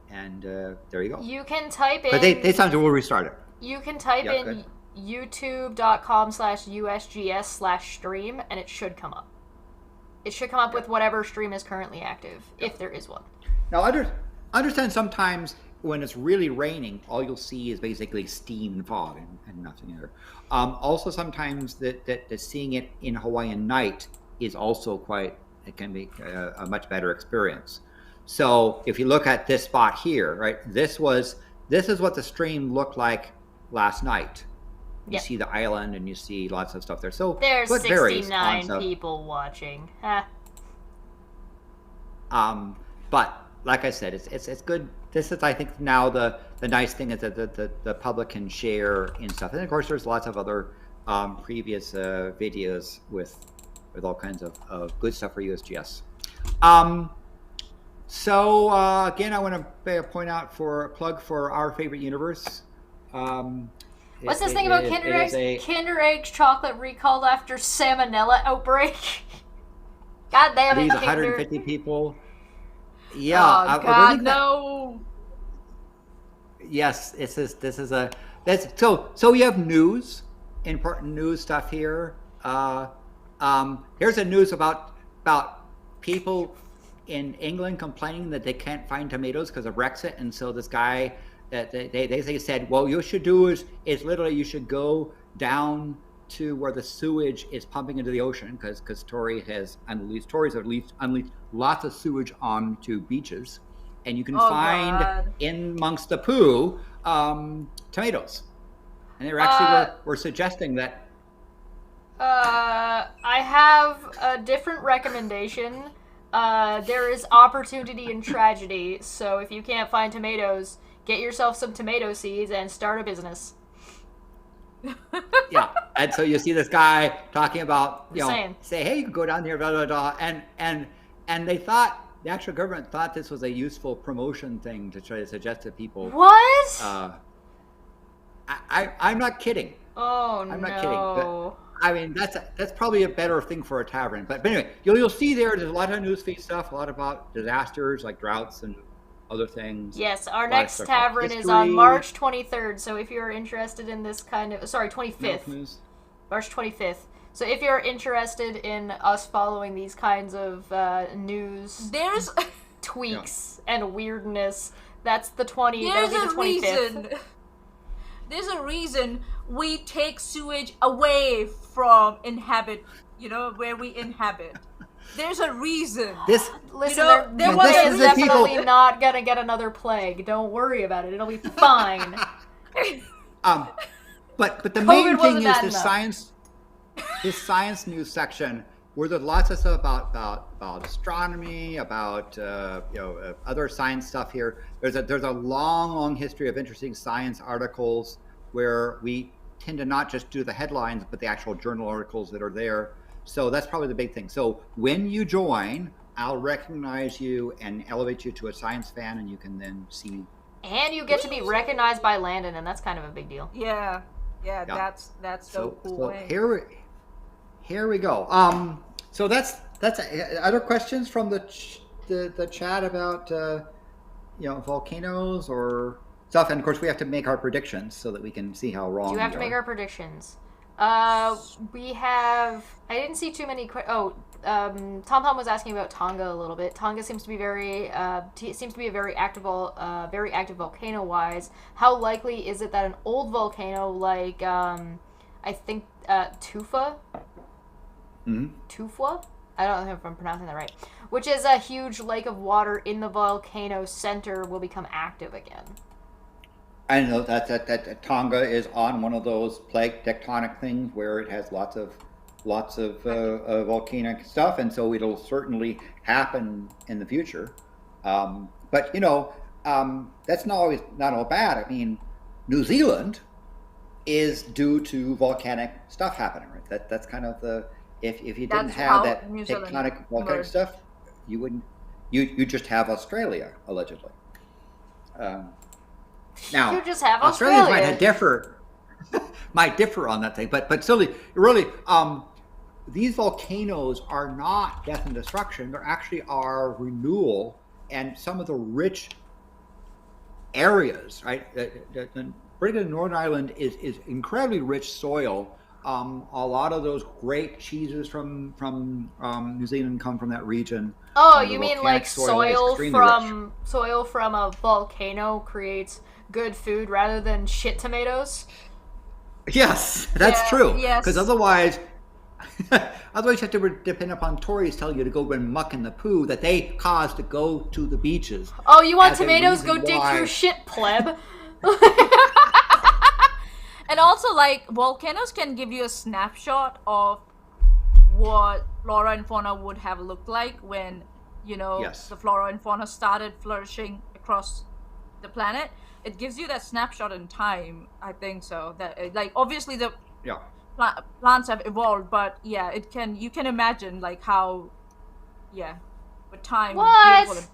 S1: there you go.
S2: You can type in.
S1: But they sometimes will restart it.
S2: You can type
S1: Yeah,
S2: in youtube.com/USGS/stream and it should come up. It should come up with whatever stream is currently active, if there is one.
S1: Now, understand sometimes when it's really raining, all you'll see is basically steam and fog and nothing there. Also, sometimes that seeing it in Hawaiian night is also it can be a much better experience. So if you look at this spot here, right, this is what the stream looked like last night. You see the island and you see lots of stuff there. So
S2: there's
S1: it varies
S2: 69
S1: on
S2: people watching. Ha.
S1: But like I said, it's good. This is, I think, now the nice thing is that the public can share in stuff. And of course, there's lots of other previous videos with all kinds of good stuff for USGS. So again, I want to point out for a plug for our favorite universe.
S2: What's this thing about Kinder Eggs? Kinder Eggs chocolate recalled after salmonella outbreak. God damn it,
S1: These
S2: Kinder.
S1: 150 people. Yeah.
S3: Oh, God, no.
S1: Yes, this is so we have news, important news stuff here. Here's a news about people in England complaining that they can't find tomatoes because of Brexit, and so this guy that they said, well, you should do is literally you should go down to where the sewage is pumping into the ocean because Tories have unleashed lots of sewage onto beaches, and you can find in amongst the poo tomatoes, and they were actually were suggesting that.
S2: I have a different recommendation. There is opportunity in tragedy, so if you can't find tomatoes, get yourself some tomato seeds and start a business.
S1: Yeah, and so you see this guy talking about, say, hey, you can go down here, blah, blah, blah, and they thought, the actual government thought this was a useful promotion thing to try to suggest to people.
S2: What?
S1: I'm not kidding.
S2: Oh,
S1: I'm not kidding. But, I mean, that's probably a better thing for a tavern. But anyway, you'll see there's a lot of newsfeed stuff, a lot about disasters like droughts and other things.
S2: Yes, our next tavern is on March 23rd. So if you're interested in this kind of, sorry, 25th, March 25th. So if you're interested in us following these kinds of news,
S3: there's
S2: tweaks and weirdness, that's the 25th.
S3: There's a reason. There's a reason we take sewage away from where we inhabit. There's a reason.
S2: Listen, there is definitely not gonna get another plague. Don't worry about it. It'll be fine.
S1: But the main thing is this science news section where there's lots of stuff about astronomy, about other science stuff here. There's a long history of interesting science articles where we tend to not just do the headlines, but the actual journal articles that are there. So that's probably the big thing. So when you join, I'll recognize you and elevate you to a science fan, and you can then see. And
S2: you get to be recognized by Landon, and that's kind of a big deal.
S3: Yeah. That's so cool.
S1: So here we go. So that's other questions from the chat about volcanoes or stuff, and of course we have to make our predictions so that we can see how wrong.
S2: You have to make our predictions. We have. I didn't see too many. Tom was asking about Tonga a little bit. Tonga seems to be very a very active volcano wise. How likely is it that an old volcano like I think Tufa?
S1: Mm-hmm.
S2: Tufa? I don't know if I'm pronouncing that right. Which is a huge lake of water in the volcano center will become active again.
S1: I know that Tonga is on one of those plate tectonic things where it has lots of volcanic stuff, and so it'll certainly happen in the future. But that's not all bad. I mean, New Zealand is due to volcanic stuff happening, right? That's kind of the if you didn't have that tectonic volcanic stuff, you wouldn't. You just have Australia allegedly. Now
S2: you just have
S1: Australians might differ on that thing, but still, really, these volcanoes are not death and destruction. They actually are renewal, and some of the rich areas, right? Particularly Northern Ireland is incredibly rich soil. A lot of those great cheeses from New Zealand come from that region.
S2: Oh, you mean like soil from a volcano creates good food rather than shit tomatoes?
S1: Yes, that's true.
S3: Yes.
S1: Because otherwise you have to depend upon Tories telling you to go and muck in the poo that they caused to go to the beaches.
S2: Oh, you want tomatoes? Go dig through shit, pleb.
S3: And also, like, volcanoes can give you a snapshot of what flora and fauna would have looked like when, the flora and fauna started flourishing across the planet. It gives you that snapshot in time, I think so. That, like, obviously the plants have evolved, but yeah, you can imagine, like, how, with time.
S2: What?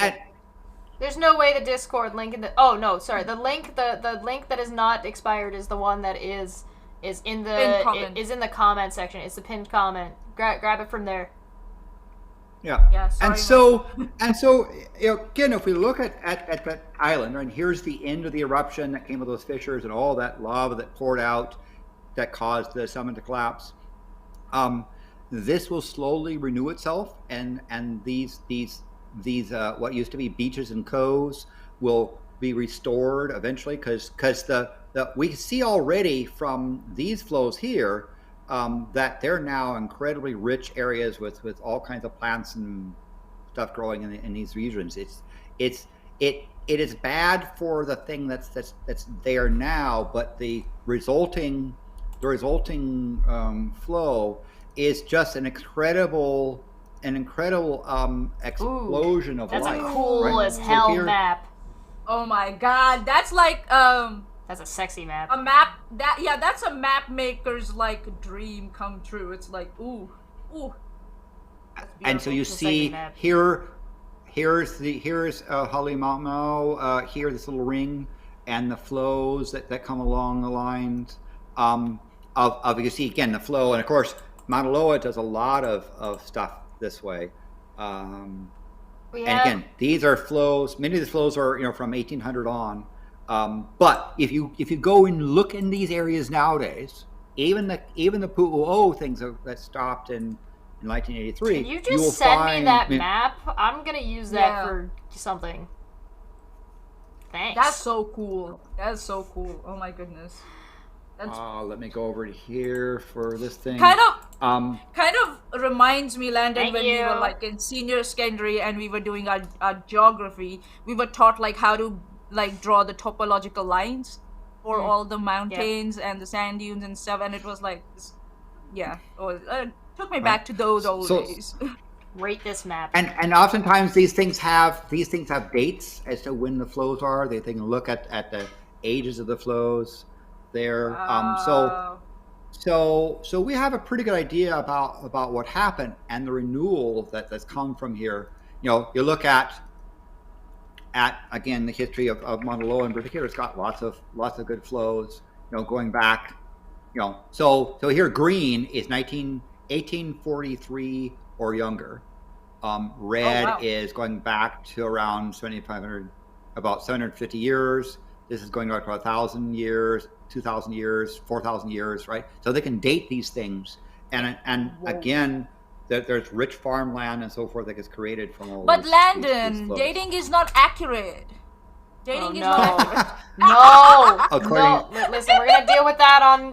S2: There's no way the Discord link in the... Oh, no, sorry. The link that is not expired is the one that is in the comment section. It's the pinned comment. Grab it from there.
S1: Yeah.
S3: Yeah, sorry,
S1: and so again, if we look at that island, and here's the end of the eruption that came with those fissures and all that lava that poured out that caused the summit to collapse. This will slowly renew itself, and these what used to be beaches and coves will be restored eventually, because we see already from these flows here that they're now incredibly rich areas with all kinds of plants and stuff growing in these regions. It is bad for the thing that's there now, but the resulting flow is just an incredible explosion of life.
S2: That's a cool as hell map.
S3: Oh my god, that's like
S2: that's a sexy map.
S3: A map that's a map maker's like dream come true. It's like ooh.
S1: And so you see here's Halimamo, here this little ring, and the flows that come along the lines of you see again the flow, and of course Mauna Loa does a lot of stuff this way. And again, these are flows. Many of the flows are from 1800 on. But if you go and look in these areas nowadays, even the Pu'u'o things that stopped in 1983.
S2: Can you just send me that map? I'm gonna use that for something. Thanks.
S3: That's so cool. Oh my goodness.
S1: Let me go over to here for this thing.
S3: Kind of reminds me, Landon, when we were like in senior secondary and we were doing our geography. We were taught like how to like draw the topological lines for all the mountains and the sand dunes and stuff, and it was like, it took me back to those old days.
S2: Rate this map.
S1: And oftentimes these things have dates as to when the flows are. They can look at the ages of the flows there. So we have a pretty good idea about what happened and the renewal that's come from here. You look at again the history of Mauna Loa in particular. It's got lots of good flows. Going back. So here green is 1843 or younger. Red is going back to around 7,500, about 750 years. This is going back to 1,000 years, 2,000 years, 4,000 years, right? So they can date these things, and again, there's rich farmland and so forth that gets created from all.
S3: But Landon, dating is not accurate. Dating is not accurate.
S2: No. Listen, we're gonna deal with that on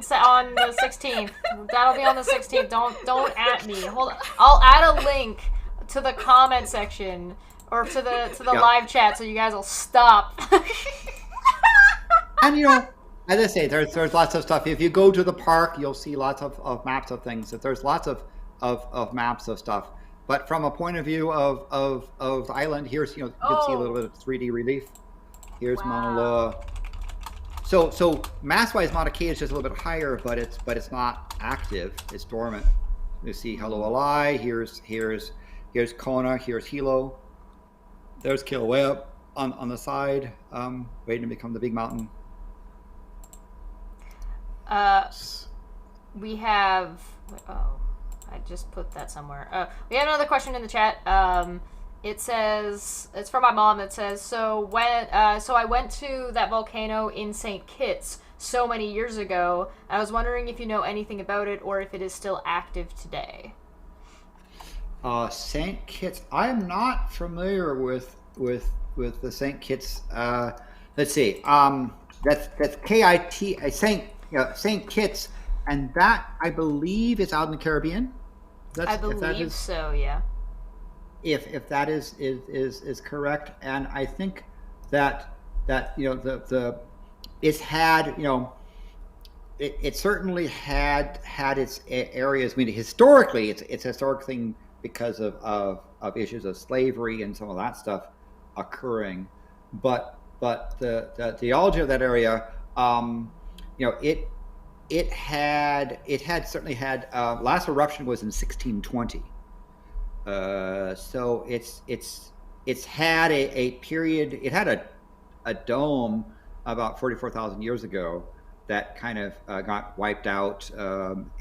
S2: the 16th. That'll be on the 16th. Don't at me. Hold on. I'll add a link to the comment section or to the live chat so you guys will stop.
S1: And as I say, there's lots of stuff. If you go to the park, you'll see lots of maps of things. That there's lots of maps of stuff. But from a point of view of the island, here's you can see a little bit of 3D relief. Here's Mauna Loa. So mass-wise, Mauna Kea is just a little bit higher, but it's not active. It's dormant. You see Haloalai. Here's Kona. Here's Hilo. There's Kilauea on the side, waiting to become the big mountain.
S2: We have. Oh, I just put that somewhere. We have another question in the chat. It says it's from my mom. It says so I went to that volcano in St. Kitts so many years ago. I was wondering if you know anything about it or if it is still active today.
S1: St. Kitts. I am not familiar with the St. Kitts. Let's see. That's KIT. St. Kitts, and that I believe is out in the Caribbean.
S2: I believe so. Yeah.
S1: If that is correct, and I think that it's had it certainly had its areas. I mean, historically, it's a historic thing because of issues of slavery and some of that stuff occurring, but the geology of that area, it had certainly had last eruption was in 1620. So it's had a period. It had a dome about 44,000 years ago that kind of got wiped out,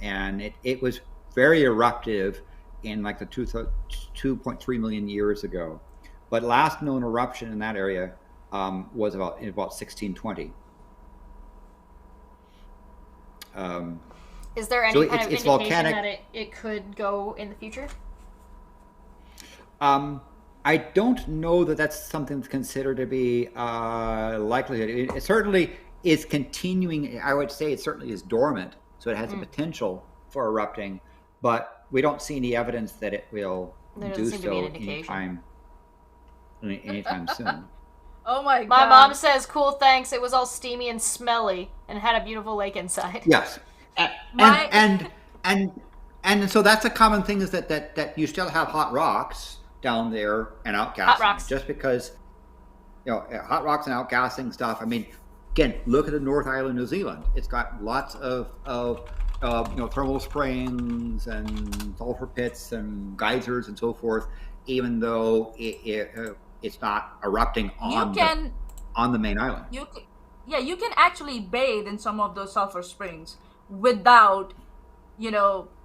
S1: and it was very eruptive in like the 2.3 million years ago. But last known eruption in that area was about 1620.
S2: Is there any kind of indication volcanic, that it could go in the future?
S1: I don't know that that's something that's considered to be likelihood. It certainly is continuing. I would say it certainly is dormant, so it has the potential for erupting, but we don't see any evidence that it will do so anytime soon.
S3: Oh my god.
S2: My mom says, cool, thanks. It was all steamy and smelly and had a beautiful lake inside.
S1: Yes. And so that's a common thing is that you still have hot rocks down there and outgassing.
S2: Hot rocks.
S1: Just because, hot rocks and outgassing stuff. I mean, again, look at the North Island, New Zealand. It's got lots of thermal springs and sulfur pits and geysers and so forth, even though it's not erupting on the main island.
S3: You can actually bathe in some of those sulfur springs without,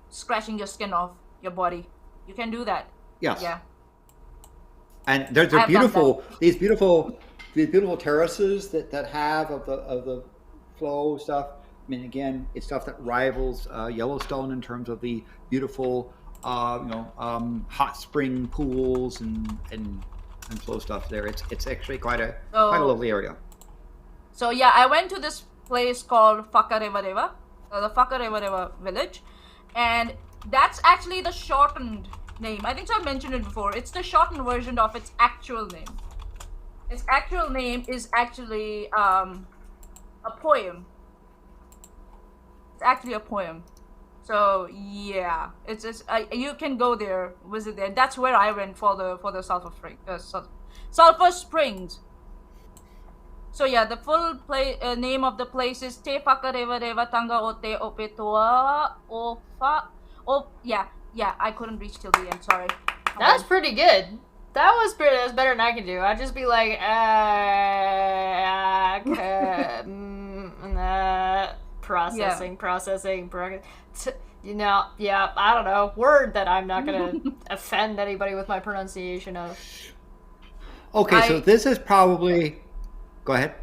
S3: scratching your skin off your body. You can do that.
S1: Yes.
S3: Yeah.
S1: And there's these beautiful terraces that have of the flow stuff. I mean, again, it's stuff that rivals Yellowstone in terms of the beautiful, hot spring pools and flow stuff there. It's actually quite a lovely area.
S3: So yeah, I went to this place called Whakarewarewa, the Whakarewarewa village, and that's actually the shortened name. I think I've mentioned it before. It's the shortened version of its actual name. Its actual name is actually a poem. It's actually a poem. So yeah, you can go there, visit there. That's where I went for the sulfur springs. So yeah, the full name of the place is Te Whakarewarewa Tanga o Te Opetoa Ofa. Yeah, I couldn't reach till the end. Sorry.
S2: That was pretty good. That was better than I can do. I'd just be like, processing. I don't know. Word that I'm not gonna offend anybody with my pronunciation of.
S1: Okay, so this is probably. Go ahead.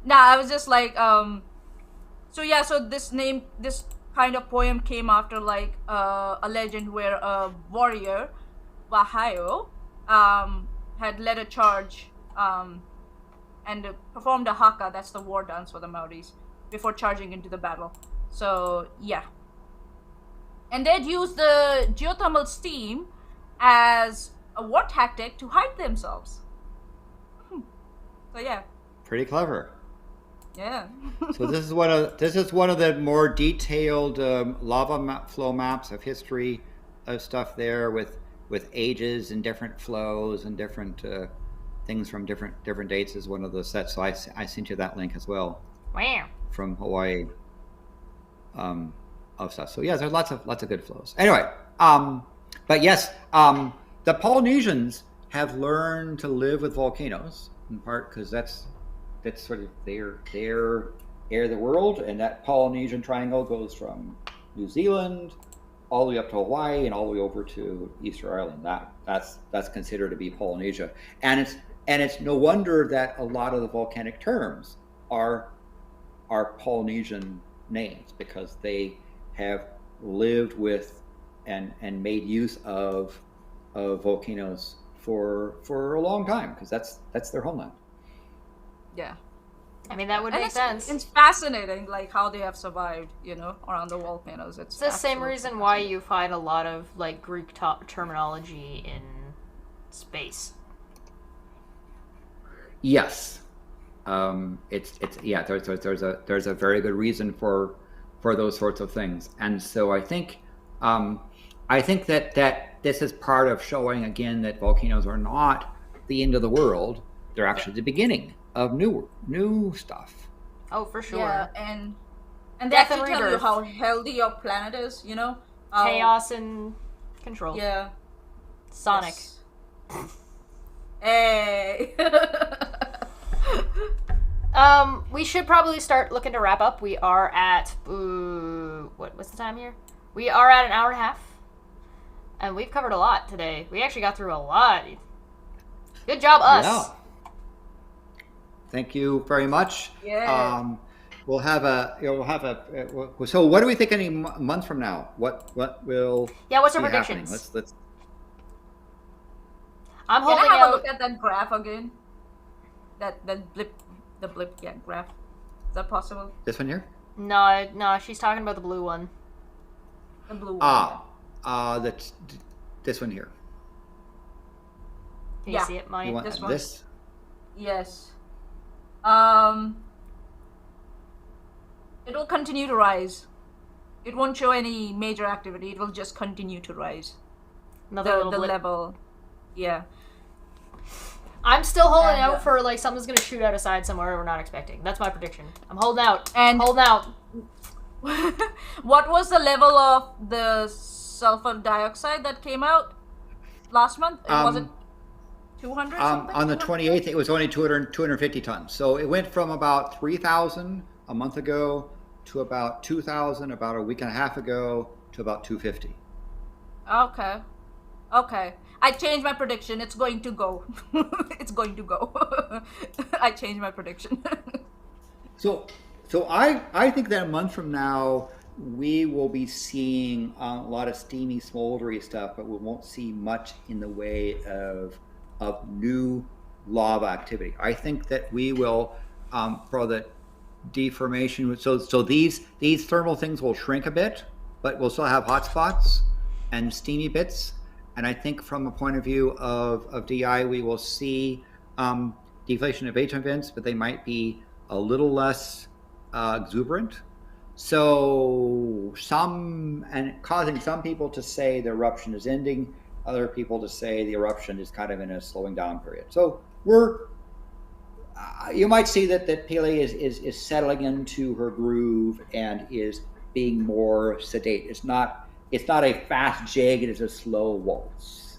S3: Nah, I was just like, so this kind of poem came after like a legend where a warrior, Wahaio, had led a charge and performed a haka, that's the war dance for the Maoris, before charging into the battle. So yeah. And they'd use the geothermal steam as a war tactic to hide themselves. So yeah.
S1: Pretty clever.
S3: Yeah.
S1: So this is one of the more detailed lava flow maps of history of stuff there with ages and different flows and different things from different dates is one of those sets. So I sent you that link as well.
S2: Wow.
S1: From Hawaii. Of stuff. So yeah, there's lots of good flows. Anyway, but yes, the Polynesians have learned to live with volcanoes in part because that's sort of their area of the world, and that Polynesian triangle goes from New Zealand all the way up to Hawaii and all the way over to Easter Island. That's considered to be Polynesia, and it's no wonder that a lot of the volcanic terms are Polynesian names because they have lived with and made use of volcanoes for a long time because that's their homeland.
S3: Yeah.
S2: I mean, that would make sense.
S3: It's fascinating, like how they have survived, around the volcanoes. It's
S2: the same reason why you find a lot of like Greek terminology in space.
S1: Yes, it's yeah. There's a very good reason for those sorts of things, and so I think that this is part of showing again that volcanoes are not the end of the world. They're actually the beginning of new stuff.
S2: Oh, for sure.
S3: Yeah, and they actually tell you how healthy your planet is.
S2: Chaos and control.
S3: Yeah.
S2: Sonic.
S3: Yes. Hey.
S2: We should probably start looking to wrap up. We are at what's the time here? We are at an hour and a half, and we've covered a lot today. We actually got through a lot. Good job, us.
S1: Yeah. Thank you very much.
S3: Yeah.
S1: We'll have so what do we think any month from now? What will
S2: what's our
S1: be
S2: predictions?
S1: Happening? Let's
S2: I'm holding
S3: Can I have
S2: out.
S3: a look at that graph again? That blip, graph. Is that possible?
S1: This one here?
S2: No, she's talking about the blue one.
S3: The blue one.
S1: That's this one here.
S2: Can you see it, Maanyaa?
S1: You want
S3: This one?
S1: this?
S3: Yes. It will continue to rise. It won't show any major activity. It will just continue to rise.
S2: Another little
S3: the
S2: blip.
S3: level. Yeah.
S2: I'm still holding out for like something's gonna shoot out a side somewhere we're not expecting. That's my prediction. I'm holding out. Holding out.
S3: What was the level of the sulfur dioxide that came out last month? Was it 200 something?
S1: On the 28th, it was only 250 tons. So it went from about 3,000 a month ago to about 2,000 about a week and a half ago to about 250.
S3: Okay. I changed my prediction. It's going to go. It's going to go. I changed my prediction.
S1: So I think that a month from now, we will be seeing a lot of steamy, smoldery stuff, but we won't see much in the way of new lava activity. I think that we will, for the deformation, so these thermal things will shrink a bit, but we'll still have hot spots and steamy bits. And I think from a point of view of DI, we will see deflation of agent events, but they might be a little less exuberant. So causing some people to say the eruption is ending, other people to say the eruption is kind of in a slowing down period. So you might see that Pele is settling into her groove and is being more sedate. It's not a fast jig, it is a slow waltz.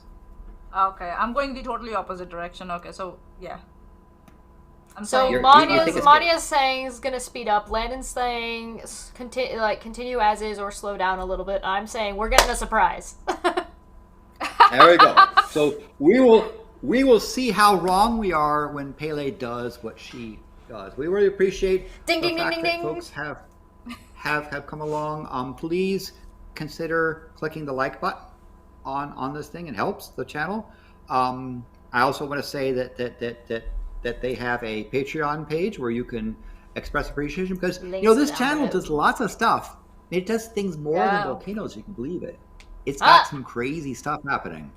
S3: Okay, I'm going the totally opposite direction. Okay, so yeah.
S2: So Maanya's saying is gonna speed up. Landon's saying continue as is or slow down a little bit. I'm saying we're getting a surprise.
S1: There we go. So we will see how wrong we are when Pele does what she does. We really appreciate the fact that folks have come along. Please consider clicking the like button on this thing. It helps the channel. I also want to say that they have a Patreon page where you can express appreciation because this channel does lots of stuff. It does things more than volcanoes. You can believe it. It's got some crazy stuff happening.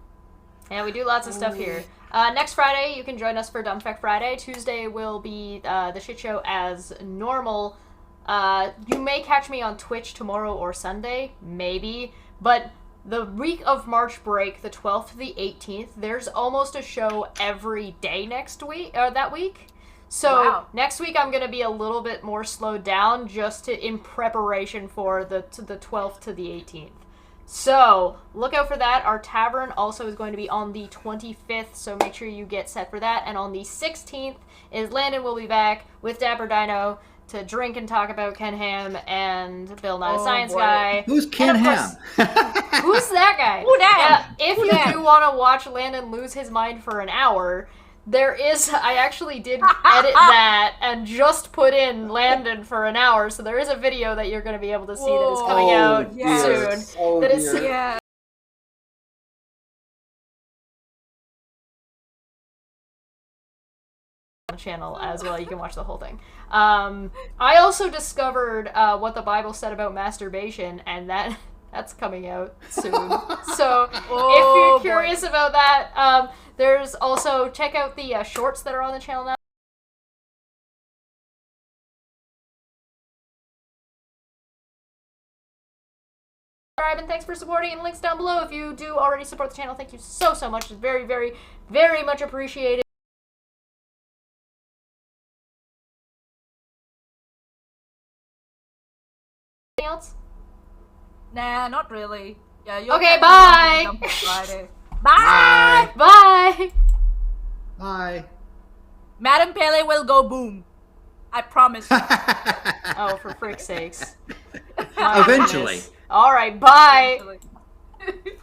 S2: Yeah, we do lots of stuff here. Next Friday, you can join us for Dumb Fact Friday. Tuesday will be the shit show as normal. You may catch me on Twitch tomorrow or Sunday, maybe. But the week of March break, the 12th to the 18th, there's almost a show every day next week, that week. So next week I'm going to be a little bit more slowed down just in preparation for the 12th to the 18th. So, look out for that. Our tavern also is going to be on the 25th, so make sure you get set for that. And on the 16th is Landon will be back with Dapper Dino to drink and talk about Ken Ham and Bill Nye the Science Guy.
S1: Who's Ken Ham?
S2: Who's that guy?
S3: Who that?
S2: If you do want to watch Landon lose his mind for an hour, I actually did edit that and just put in Landon for an hour, so there is a video that you're going to be able to see that is coming out soon.
S1: Oh,
S2: that is
S3: Yeah.
S2: channel as well. You can watch the whole thing. I also discovered what the Bible said about masturbation, and that's coming out soon. So if you're curious about that, there's also check out the shorts that are on the channel now. Subscribe and thanks for supporting, and links down below if you do already support the channel. Thank you so much. It's very, very, very much appreciated. Anything else?
S3: Nah, not really. Yeah.
S2: Okay, bye.
S3: Bye.
S2: Bye.
S1: Bye.
S3: Madam Pele will go boom. I promise.
S2: Oh, for frick's sakes.
S1: Eventually.
S2: All right, bye.
S3: Eventually.